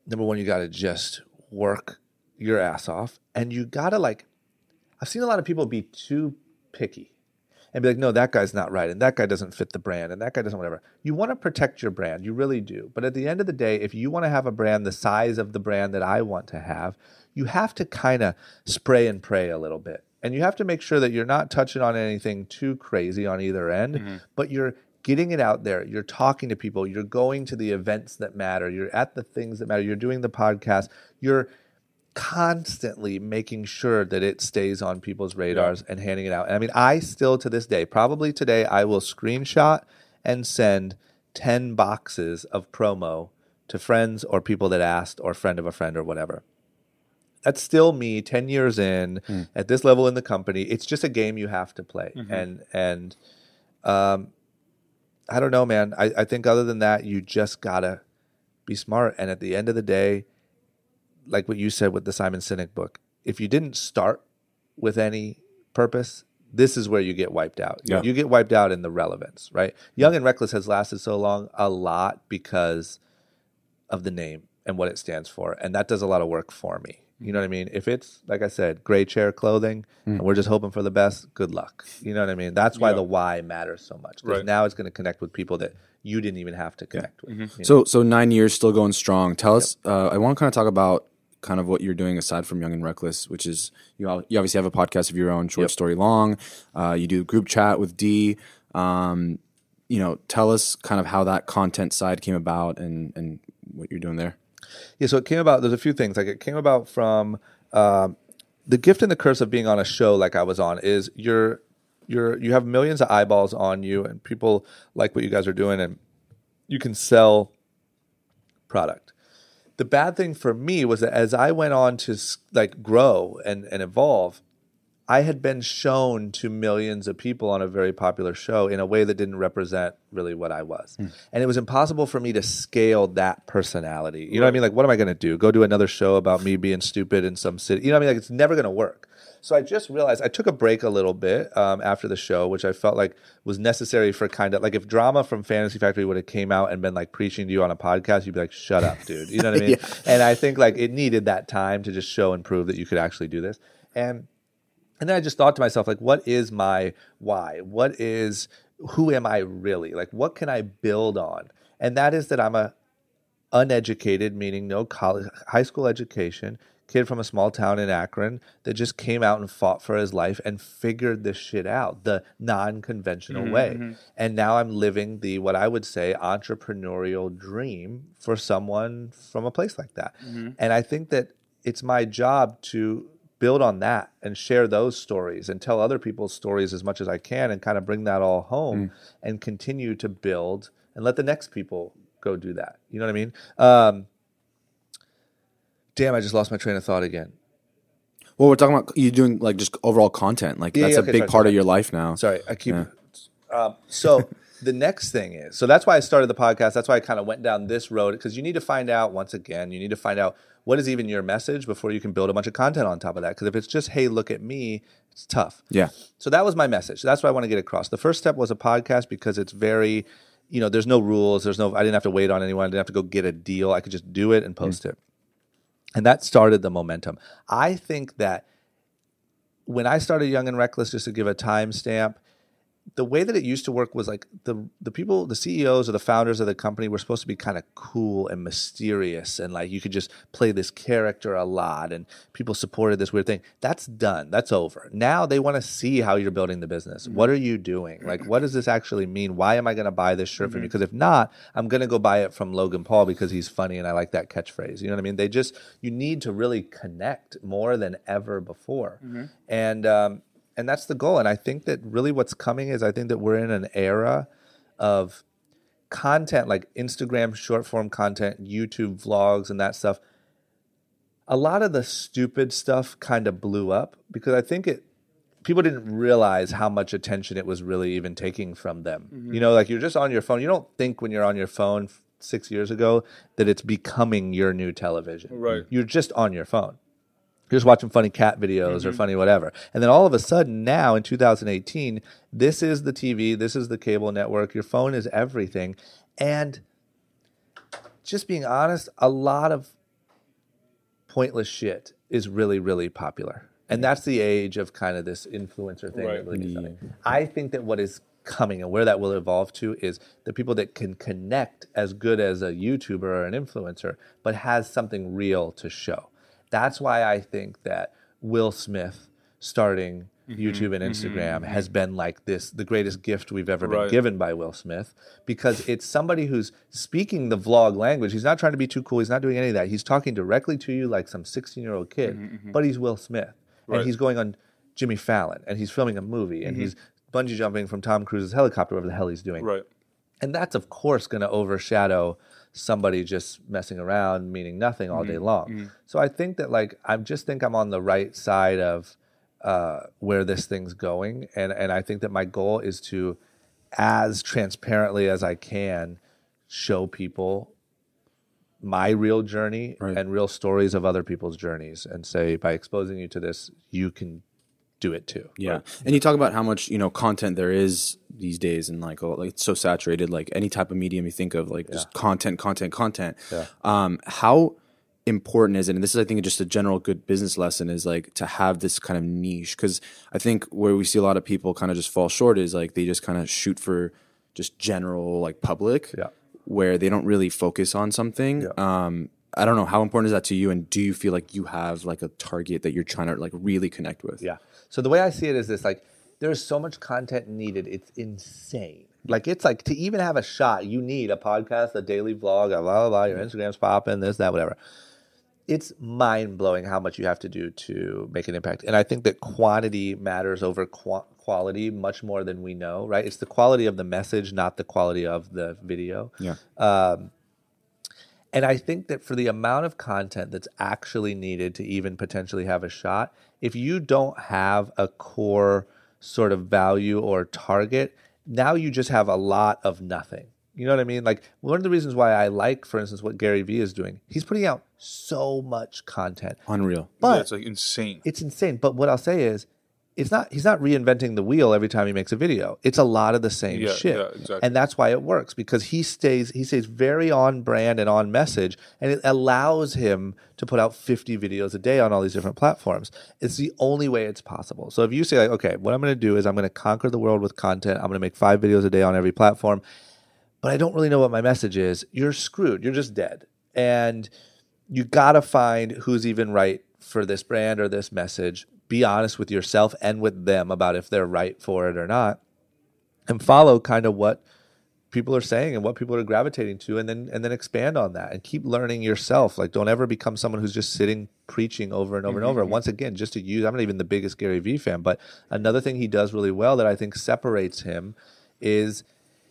A: number one, you got to just work your ass off. And you got to I've seen a lot of people be too picky and be like, no, that guy's not right. And that guy doesn't fit the brand. And that guy doesn't whatever. You want to protect your brand. You really do. But at the end of the day, if you want to have a brand the size of the brand that I want to have, you have to kind of spray and pray a little bit. And you have to make sure that you're not touching on anything too crazy on either end, but you're getting it out there. You're talking to people. You're going to the events that matter. You're at the things that matter. You're doing the podcast. You're constantly making sure that it stays on people's radars and handing it out. And I mean, I still to this day, probably today, I will screenshot and send 10 boxes of promo to friends or people that asked or friend of a friend or whatever. That's still me 10 years in at this level in the company. It's just a game you have to play. And I don't know, man. I think other than that, you just gotta be smart. And at the end of the day, like what you said with the Simon Sinek book, if you didn't start with any purpose, this is where you get wiped out.
B: Yeah.
A: You get wiped out in the relevance, right? Young and Reckless has lasted so long a lot because of the name and what it stands for. And that does a lot of work for me. You know what I mean? If it's, like I said, gray chair clothing, and we're just hoping for the best, good luck. You know what I mean? That's why the why matters so much. Because now it's going to connect with people that you didn't even have to connect with. You know?
B: So 9 years, still going strong. Tell us, I want to kind of talk about kind of what you're doing aside from Young and Reckless, which is you obviously have a podcast of your own, Short Story Long. You do group chat with D. You know, tell us kind of how that content side came about and what you're doing there.
A: Yeah, so it came about, there's a few things. Like it came about from the gift and the curse of being on a show like I was on is you have millions of eyeballs on you and people like what you guys are doing and you can sell product. The bad thing for me was that as I went on to like grow and evolve, I had been shown to millions of people on a very popular show in a way that didn't represent really what I was. And it was impossible for me to scale that personality. You know what I mean? Like, what am I going to do? Go do another show about me being stupid in some city? You know what I mean? Like, it's never going to work. So I just realized I took a break a little bit after the show, which I felt like was necessary for kind of like if Drama from Fantasy Factory would have came out and been like preaching to you on a podcast, you'd be like, shut up, dude. You know what I mean? And I think like it needed that time to just show and prove that you could actually do this. And then I just thought to myself, like, what is my why? Who am I really? Like, what can I build on? And that is that I'm a uneducated, meaning no college, high school education, kid from a small town in Akron that just came out and fought for his life and figured this shit out the non-conventional way. And now I'm living the, what I would say, entrepreneurial dream for someone from a place like that. And I think that it's my job to build on that and share those stories and tell other people's stories as much as I can and kind of bring that all home and continue to build and let the next people go do that. You know what I mean? Damn, I just lost my train of thought again.
B: Well, we're talking about you doing like just overall content. Like that's a big part of your life now.
A: Sorry, I keep... So the next thing is, so that's why I started the podcast. That's why I kind of went down this road because you need to find out, once again, you need to find out what is even your message before you can build a bunch of content on top of that. Because if it's just, hey, look at me, it's tough.
B: Yeah.
A: So that was my message. That's what I want to get across. The first step was a podcast because it's very, you know, there's no rules. I didn't have to wait on anyone. I didn't have to go get a deal. I could just do it and post it. And that started the momentum. I think that when I started Young and Reckless, just to give a timestamp, the way that it used to work was like the people, the CEOs or the founders of the company were supposed to be kind of cool and mysterious and like you could just play this character a lot and people supported this weird thing. That's done. That's over. Now they want to see how you're building the business. What are you doing? Like, what does this actually mean? Why am I going to buy this shirt from you? Because if not, I'm going to go buy it from Logan Paul because he's funny and I like that catchphrase. You know what I mean? You need to really connect more than ever before. And that's the goal. And I think that really what's coming is I think that we're in an era of content like Instagram short form content, YouTube vlogs and that stuff. A lot of the stupid stuff kind of blew up because I think people didn't realize how much attention it was really even taking from them. You know, like you're just on your phone. You don't think when you're on your phone 6 years ago that it's becoming your new television.
C: Right.
A: You're just on your phone. You're just watching funny cat videos or funny whatever. And then all of a sudden now in 2018, this is the TV, this is the cable network, your phone is everything. And just being honest, a lot of pointless shit is really, really popular. And that's the age of kind of this influencer thing. That really gets something. I think that what is coming and where that will evolve to is the people that can connect as good as a YouTuber or an influencer, but has something real to show. That's why I think that Will Smith starting YouTube and Instagram has been like this, the greatest gift we've ever been given by Will Smith, because it's somebody who's speaking the vlog language. He's not trying to be too cool. He's not doing any of that. He's talking directly to you like some 16-year-old kid, but he's Will Smith. And he's going on Jimmy Fallon, and he's filming a movie, and he's bungee jumping from Tom Cruise's helicopter, whatever the hell he's doing.
C: Right.
A: And that's, of course, going to overshadow somebody just messing around, meaning nothing all day long. So I think that, like, I just think I'm on the right side of where this thing's going. And I think that my goal is to, as transparently as I can, show people my real journey and real stories of other people's journeys, and say, by exposing you to this, you can do it too.
B: Yeah.
A: Right?
B: And you talk about how much, content there is these days, and like it's so saturated, like any type of medium you think of, like just content.
A: Yeah.
B: How important is it? And this is, I think, just a general good business lesson, is like to have this kind of niche. Cause I think where we see a lot of people kind of just fall short is like, they just kind of shoot for just general, like, public, where they don't really focus on something.
A: Yeah.
B: I don't know, how important is that to you? And do you feel like you have like a target that you're trying to like really connect with?
A: Yeah. So the way I see it is this, like, there's so much content needed. It's insane. Like, it's like, to even have a shot, you need a podcast, a daily vlog, blah, blah, blah, your Instagram's popping, this, that, whatever. It's mind-blowing how much you have to do to make an impact. And I think that quantity matters over quality much more than we know, right? It's the quality of the message, not the quality of the video.
B: Yeah.
A: And I think that for the amount of content that's actually needed to even potentially have a shot, if you don't have a core sort of value or target, now you just have a lot of nothing. You know what I mean? Like, one of the reasons why I like, for instance, what Gary Vee is doing, he's putting out so much content.
B: Unreal.
A: But
C: it's like insane.
A: It's insane. But what I'll say is, he's not reinventing the wheel every time he makes a video. It's a lot of the same shit.
C: Yeah, exactly.
A: And that's why it works, because he stays very on brand and on message, and it allows him to put out 50 videos a day on all these different platforms. It's the only way it's possible. So if you say, like, okay, what I'm going to do is I'm going to conquer the world with content. I'm going to make 5 videos a day on every platform, but I don't really know what my message is, you're screwed. You're just dead. And you got to find who's even right for this brand or this message. Be honest with yourself and with them about if they're right for it or not, and follow kind of what people are saying and what people are gravitating to, and then expand on that and keep learning yourself. Like, don't ever become someone who's just sitting preaching over and over and over. Once again, just to use, I'm not even the biggest Gary Vee fan, but another thing he does really well that I think separates him is,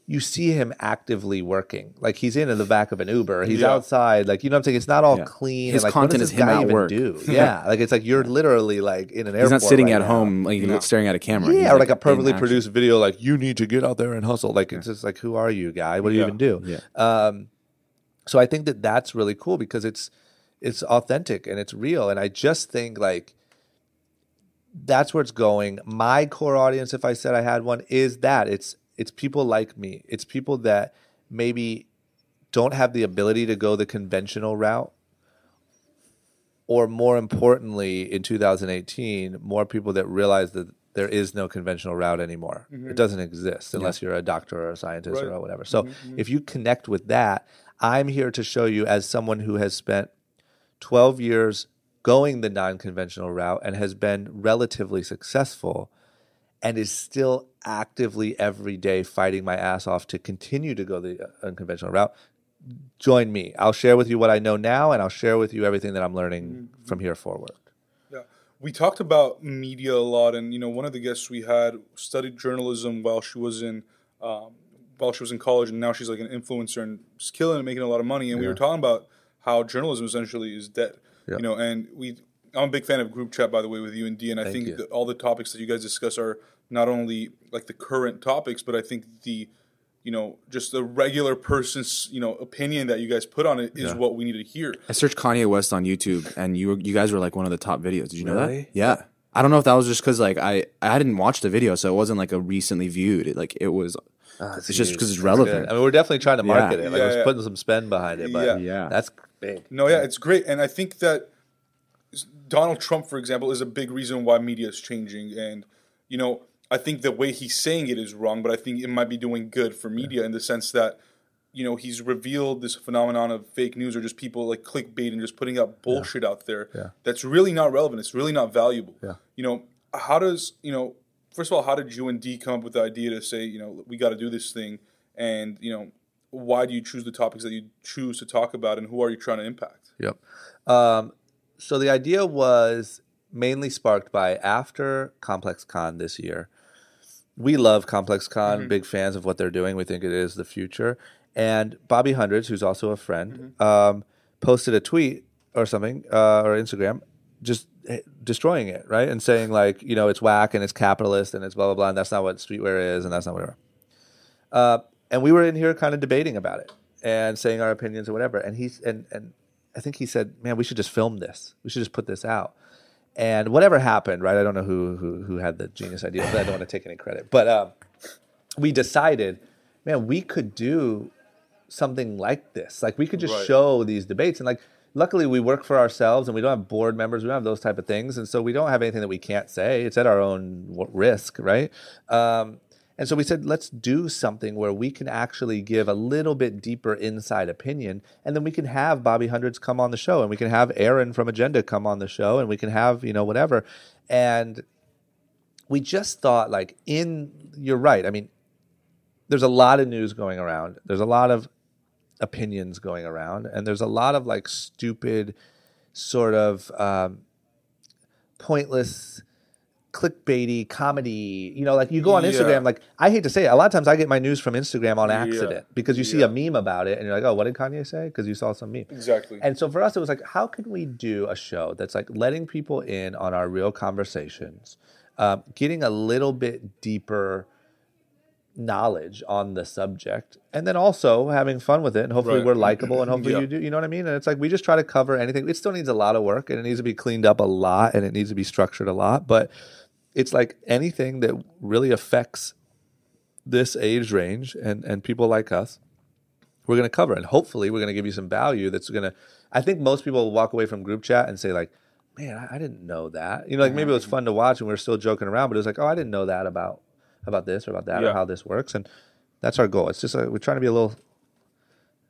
A: you see him actively working. Like, he's in the back of an Uber. He's outside. Like, you know what I'm saying? It's not all clean.
B: His
A: and like,
B: content
A: what does
B: is
A: this
B: him
A: guy
B: at
A: even
B: work.
A: do? Yeah. Like, it's like you're literally like in an airport.
B: He's not sitting
A: right
B: at
A: now.
B: home, like staring at a camera.
A: Yeah,
B: He's
A: or like a perfectly
B: in action.
A: produced video, like, you need to get out there and hustle. Like, it's just like, who are you, guy? What do you even do?
B: Yeah.
A: So I think that that's really cool, because it's authentic and it's real. And I just think, like, that's where it's going. My core audience, if I said I had one, is that it's people like me. It's people that maybe don't have the ability to go the conventional route, or more importantly, in 2018, more people that realize that there is no conventional route anymore. It doesn't exist unless you're a doctor or a scientist or whatever. So if you connect with that, I'm here to show you, as someone who has spent 12 years going the non-conventional route and has been relatively successful, and is still actively every day fighting my ass off to continue to go the unconventional route. Join me. I'll share with you what I know now, and I'll share with you everything that I'm learning from here forward.
C: Yeah. We talked about media a lot, and one of the guests we had studied journalism while she was in college, and now she's like an influencer and just killing it, making a lot of money. And we were talking about how journalism essentially is dead.
A: Yeah.
C: And I'm a big fan of group chat, by the way, with you and D, and I think that all the topics that you guys discuss are not only like the current topics, but I think the, just the regular person's, opinion that you guys put on it is what we need to hear.
B: I searched Kanye West on YouTube, and you guys were like one of the top videos. Did you know
A: Really?
B: that? Yeah. I don't know if that was just because like I didn't watch the video, so it wasn't like a recently viewed. It was. It's just because it's relevant.
A: I mean, we're definitely trying to market it. Like,
C: Yeah,
A: we're putting some spend behind it, but that's big.
C: No, yeah, it's great. And I think that Donald Trump, for example, is a big reason why media is changing. And, I think the way he's saying it is wrong, but I think it might be doing good for media in the sense that, he's revealed this phenomenon of fake news, or just people like clickbait and just putting out bullshit out there that's really not relevant. It's really not valuable.
A: Yeah.
C: How does, first of all, how did you and D come up with the idea to say, we got to do this thing? And, why do you choose the topics that you choose to talk about, and who are you trying to impact?
A: Yep. So the idea was mainly sparked by, after Complex Con this year, we love Complex Con, big fans of what they're doing. We think it is the future. And Bobby Hundreds, who's also a friend, posted a tweet or something, or Instagram, just destroying it, right? And saying like, it's whack and it's capitalist and it's blah, blah, blah. And that's not what streetwear is and that's not what we're. And we were in here kind of debating about it and saying our opinions or whatever. And and I think he said, man, we should just film this. We should just put this out. And whatever happened, right? I don't know who had the genius idea, but I don't want to take any credit. But we decided, man, we could do something like this. Like we could just show these debates. And like, luckily we work for ourselves and we don't have board members. We don't have those type of things. And so we don't have anything that we can't say. It's at our own risk, right? And so we said, let's do something where we can actually give a little bit deeper inside opinion. And then we can have Bobby Hundreds come on the show and we can have Aaron from Agenda come on the show and we can have, whatever. And we just thought like you're right. I mean, there's a lot of news going around. There's a lot of opinions going around. And there's a lot of like stupid sort of pointless clickbaity comedy, like you go on Instagram, like I hate to say it, a lot of times I get my news from Instagram on accident because you see a meme about it and you're like, oh, what did Kanye say? Because you saw some meme.
C: Exactly.
A: And so for us, it was like, how can we do a show that's like letting people in on our real conversations, getting a little bit deeper knowledge on the subject, and then also having fun with it, and hopefully we're likable, and hopefully you do, you know what I mean? And it's like we just try to cover anything. It still needs a lot of work, and it needs to be cleaned up a lot, and it needs to be structured a lot, but it's like anything that really affects this age range and people like us, we're going to cover. And hopefully we're going to give you some value that's going to, I think most people will walk away from group chat and say like, man, I didn't know that. Like maybe it was fun to watch and we were still joking around, but it was like, oh, I didn't know that about this or about that or how this works. And that's our goal. It's just we're trying to be a little...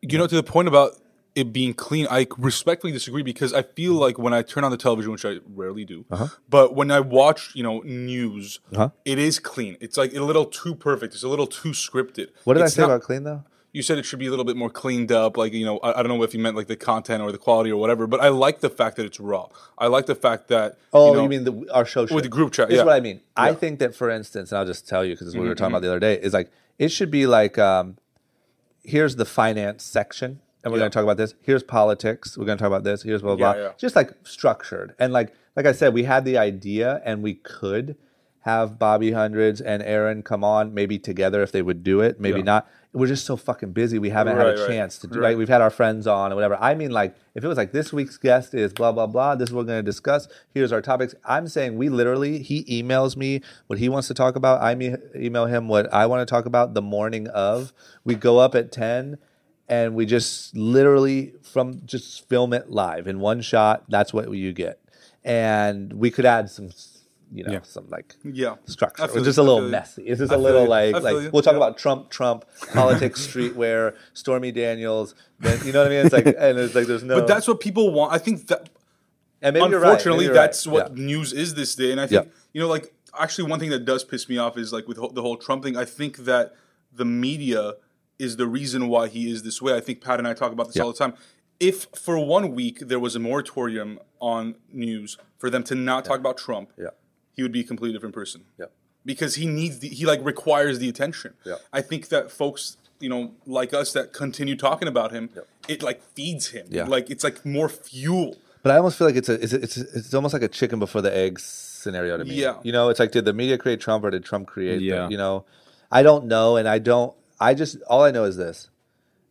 C: to the point about it being clean, I respectfully disagree because I feel like when I turn on the television, which I rarely do, but when I watch, news, it is clean. It's like a little too perfect. It's a little too scripted.
A: What did I say about clean though?
C: You said it should be a little bit more cleaned up. Like, I don't know if you meant like the content or the quality or whatever, but I like the fact that it's raw. I like the fact that...
A: Oh, you mean our show
C: with the group chat,
A: Here's what I mean. Yeah. I think that, for instance, and I'll just tell you because it's what we were talking about the other day, is like, it should be like, here's the finance section. And we're going to talk about this. Here's politics. We're going to talk about this. Here's blah, blah, blah. Just like structured. And like I said, we had the idea and we could have Bobby Hundreds and Aaron come on maybe together if they would do it. Maybe not. We're just so fucking busy. We haven't had a chance to do it. Right? We've had our friends on or whatever. I mean, like, if it was like this week's guest is blah, blah, blah. This is what we're going to discuss. Here's our topics. I'm saying he emails me what he wants to talk about. I email him what I want to talk about the morning of. We go up at 10. And we just literally just film it live in one shot. That's what you get. And we could add some, some like structure. It's just a little messy. It's just a little like we'll talk about Trump, politics, streetwear, Stormy Daniels. Then, you know what I mean? It's like, and it's like there's no.
C: But that's what people want. I think that.
A: And maybe
C: unfortunately,
A: you're
C: that's what news is this day. And I think like actually one thing that does piss me off is like with the whole Trump thing. I think that the media is the reason why he is this way. I think Pat and I talk about this all the time. If for 1 week there was a moratorium on news for them to not talk about Trump, he would be a completely different person. Yeah. Because he requires the attention. Yeah. I think that folks, like us that continue talking about him, it like feeds him. Yeah. Like it's like more fuel.
A: But I almost feel like it's almost like a chicken before the egg scenario to me. Yeah. It's like, did the media create Trump or did Trump create them? I don't know, and all I know is this.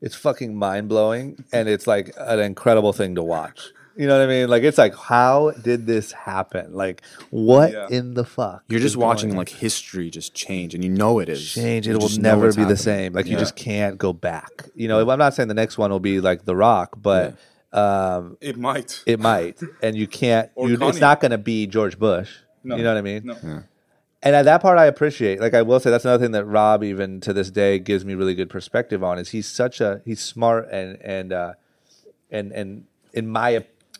A: It's fucking mind-blowing, and it's like an incredible thing to watch. You know what I mean? Like, it's like, how did this happen? Like, what in the fuck?
B: You're just watching, like, history just change, and it is.
A: Change. It will never be the same. Like, you just can't go back. I'm not saying the next one will be like The Rock, but...
C: it might.
A: It might. And you can't... it's not going to be George Bush. No. You know what I mean? No. Yeah. And at that part, I appreciate. Like I will say, that's another thing that Rob, even to this day, gives me really good perspective on. Is he's smart and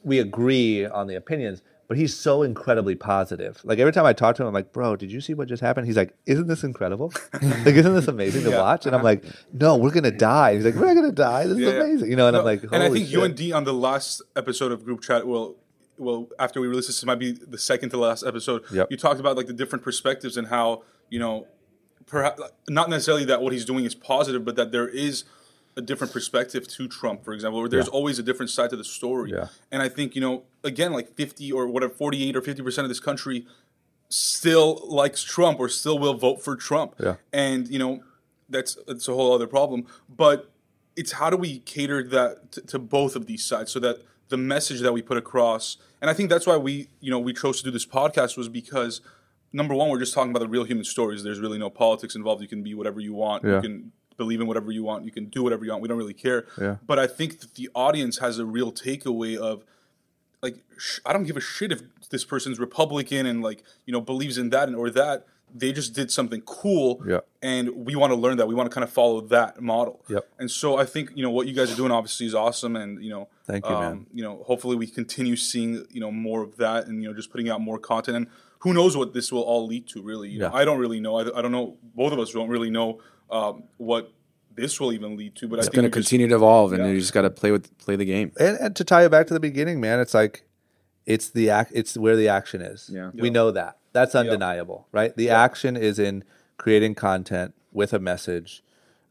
A: we agree on the opinions, but he's so incredibly positive. Like every time I talk to him, I'm like, bro, did you see what just happened? He's like, isn't this incredible? Like, isn't this amazing to watch? And I'm like, no, we're gonna die. He's like, we're not gonna die. This is amazing. And I'm like, holy
C: and I think
A: shit.
C: you and D on the last episode of Group Chat well, after we release this might be the second to last episode. Yep. You talked about like the different perspectives and how, perhaps not necessarily that what he's doing is positive, but that there is a different perspective to Trump, for example, or there's always a different side to the story. Yeah. And I think, again, like 50 or whatever, 48 or 50% of this country still likes Trump or still will vote for Trump. Yeah. And, that's a whole other problem. But it's how do we cater that to both of these sides so that the message that we put across, and I think that's why we chose to do this podcast, was because number one, we're just talking about the real human stories. There's really no politics involved. You can be whatever you want. Yeah. You can believe in whatever you want. You can do whatever you want. We don't really care. Yeah. But I think that the audience has a real takeaway of, like, I don't give a shit if this person's Republican and, like, believes in that or that. They just did something cool, and we want to learn that. We want to kind of follow that model. Yep. And so I think what you guys are doing obviously is awesome, and
A: thank you, man.
C: Hopefully we continue seeing more of that, and just putting out more content. And who knows what this will all lead to? Really, I don't really know. I don't know. Both of us don't really know what this will even lead to. But
B: it's going to continue to evolve, and you just got to play the game.
A: And to tie it back to the beginning, man, it's like it's where the action is. Yeah. We know that. That's undeniable, right? The action is in creating content with a message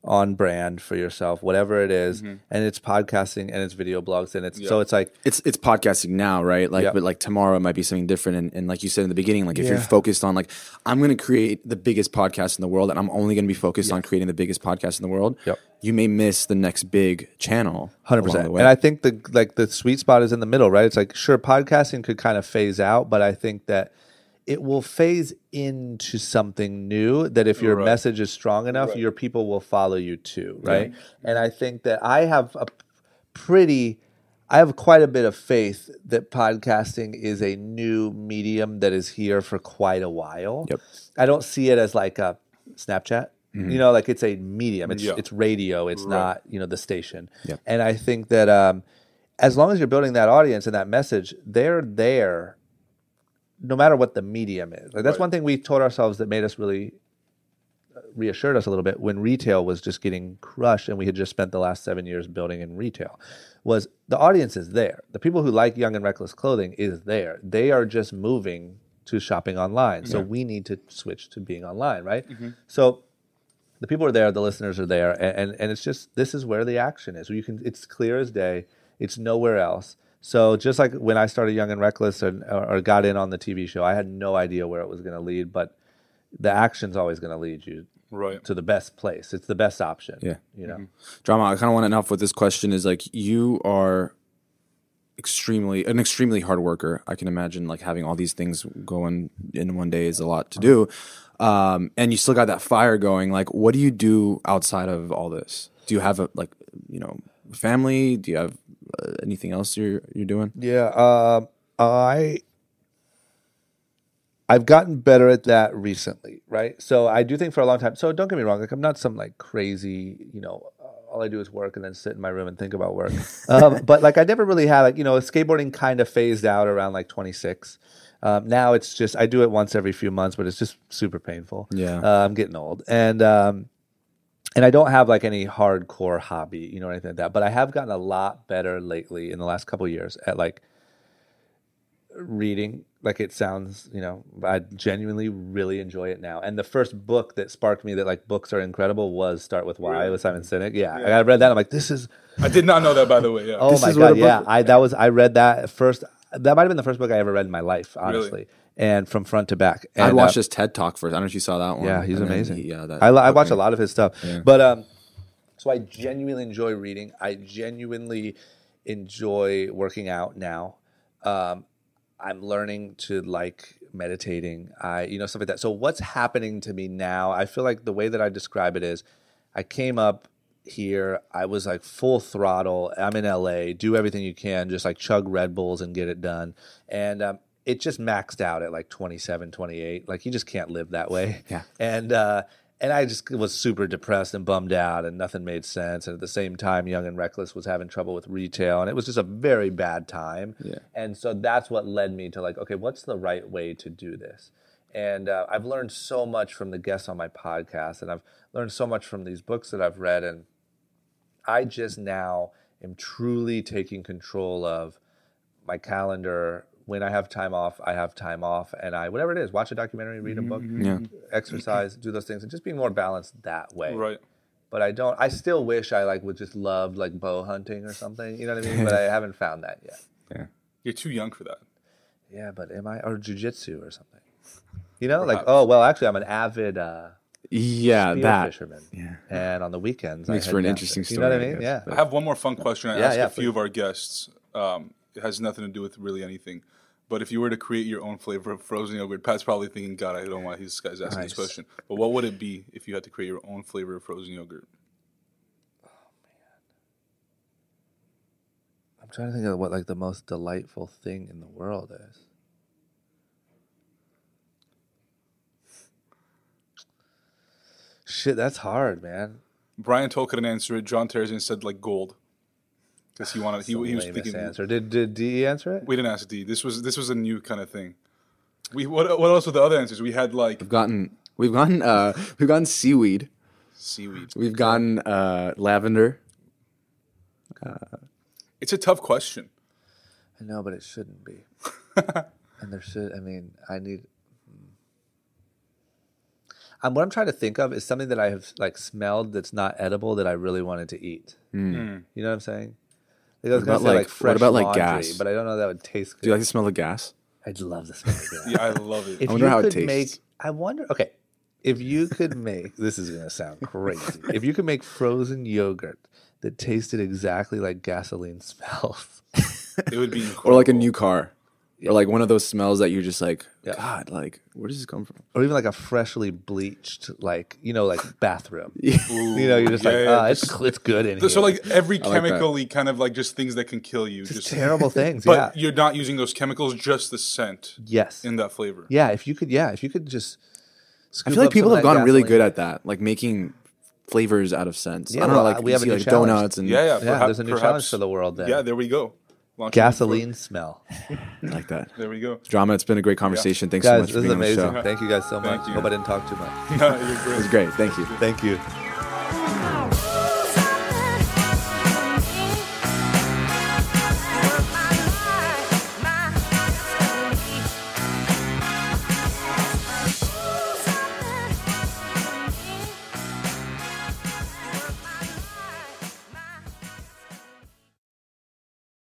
A: on brand for yourself, whatever it is, and it's podcasting and it's video blogs, and so it's like
B: it's podcasting now, right? Like, but like tomorrow it might be something different. And like you said in the beginning, like if you're focused on like I'm going to create the biggest podcast in the world, and I'm only going to be focused on creating the biggest podcast in the world, you may miss the next big channel.
A: 100%. And I think the sweet spot is in the middle, right? It's like sure, podcasting could kind of phase out, but I think that it will phase into something new that if your message is strong enough, your people will follow you too, right? And I think that I have quite a bit of faith that podcasting is a new medium that is here for quite a while. Yep. I don't see it as like a Snapchat. Like it's a medium. It's radio. It's not, the station. Yep. And I think that as long as you're building that audience and that message, they're there no matter what the medium is. Like that's one thing we told ourselves that made us really reassured us a little bit when retail was just getting crushed and we had just spent the last 7 years building in retail, was the audience is there. The people who like Young and Reckless clothing is there. They are just moving to shopping online. So we need to switch to being online, right? So the people are there, the listeners are there, and it's just, this is where the action is. It's clear as day. It's nowhere else. So just like when I started Young and Reckless or got in on the TV show, I had no idea where it was going to lead, but the action's always going to lead you to the best place. It's the best option. Yeah.
B: Drama, I kind of want to know with this question is like you are an extremely hard worker. I can imagine like having all these things going in one day is a lot to do. And you still got that fire going. Like, what do you do outside of all this? Do you have a family? Do you have anything else you're doing?
A: Yeah, I've gotten better at that recently, right? So I do think for a long time. So don't get me wrong, like I'm not some like crazy, all I do is work and then sit in my room and think about work. But like I never really had like skateboarding kind of phased out around like 26. Now it's just I do it once every few months, but it's just super painful. Yeah, I'm getting old, and I don't have like any hardcore hobby, or anything like that. But I have gotten a lot better lately in the last couple of years at like reading. Like it sounds, I genuinely really enjoy it now. And the first book that sparked me that like books are incredible was Start With Why with Simon Sinek. Yeah, I read that. I'm like, this is.
C: I did not know that, by the way. Yeah.
A: Oh my God, yeah. I read that first. That might have been the first book I ever read in my life, honestly. Really? And from front to back. And
B: I watched his TED Talk first. I don't know if you saw that one.
A: Yeah, he's amazing. I watch a lot of his stuff. Yeah. But so I genuinely enjoy reading. I genuinely enjoy working out now. I'm learning to like meditating. Stuff like that. So what's happening to me now? I feel like the way that I describe it is, I came up here. I was like full throttle. I'm in LA. Do everything you can. Just like chug Red Bulls and get it done. And it just maxed out at like 27, 28. Like you just can't live that way. Yeah. And I just was super depressed and bummed out, and nothing made sense. And at the same time, Young and Reckless was having trouble with retail, and it was just a very bad time. Yeah. And so that's what led me to like, okay, what's the right way to do this? And I've learned so much from the guests on my podcast, and I've learned so much from these books that I've read. And I just now am truly taking control of my calendar, when I have time off, I have time off, and I whatever it is, watch a documentary, read a book, exercise, do those things, and just being more balanced that way.
C: Right.
A: But I don't. I still wish I would just love bow hunting or something. You know what I mean? But I haven't found that yet.
B: Yeah.
C: You're too young for that.
A: Yeah, but am I or jujitsu or something? You know,
C: Perhaps.
A: actually, I'm an avid fisherman.
B: Yeah.
A: And on the weekends,
B: Makes
A: I
B: for an
A: head down
B: interesting
A: there.
B: story.
A: You know what I mean?
B: guess,
A: Yeah.
C: I have one more fun question. I asked a few
A: please.
C: of our guests. It has nothing to do with really anything. But if you were to create your own flavor of frozen yogurt, Pat's probably thinking, God, I don't know why this guy's asking this question. But what would it be if you had to create your own flavor of frozen yogurt?
A: I'm trying to think of what the most delightful thing in the world is. Shit, that's hard, man.
C: Brian Toll couldn't answer it. John Terzian said gold. Because he wanted, he was
A: Lamest
C: thinking.
A: answer. Did D answer it?
C: We didn't ask D. This was a new kind of thing. What else were the other answers? We had
B: we've gotten seaweed.
C: Seaweed.
B: We've gotten lavender.
C: It's a tough question.
A: I know, but it shouldn't be. And there should. I mean, I need. What I'm trying to think of is something that I have smelled that's not edible that I really wanted to eat. You know what I'm saying? I was gonna say fresh laundry,
B: gas?
A: But I don't know that would taste good.
B: Do you like the smell of gas?
A: I'd love the smell of gas.
C: Yeah, I love it.
B: I wonder how it tastes.
A: I wonder. Okay, if you could make this is gonna sound crazy. If you could make frozen yogurt that tasted exactly like gasoline smells,
C: It would be incredible.
B: Or like a new car. Or one of those smells that you're just God, where does this come from?
A: or even a freshly bleached, bathroom. You're just it's good in here.
C: So every
B: like that.
C: chemically kind of just things that can kill you.
A: just terrible things.
C: But you're not using those chemicals, just the scent
A: Yes.
C: in that flavor.
A: Yeah, if you could just.
B: I feel like people have gotten really good
A: at.
B: at that, making flavors out of scents.
A: Yeah,
B: I don't know,
A: well, we have a new
B: donuts and
C: Yeah,
A: There's a new challenge for the world then.
C: Yeah, there we go. Launching
A: Gasoline smell.
B: like that.
C: There we go.
B: Drama, it's been a great conversation. Thanks
A: Guys,
B: so much
A: this
B: for
A: is
B: being on the
A: amazing.
B: show.
A: Thank you guys so much.
C: Thank you.
A: Hope I didn't talk too much.
C: No, you're great.
B: It was great. Thank you.
A: Thank you.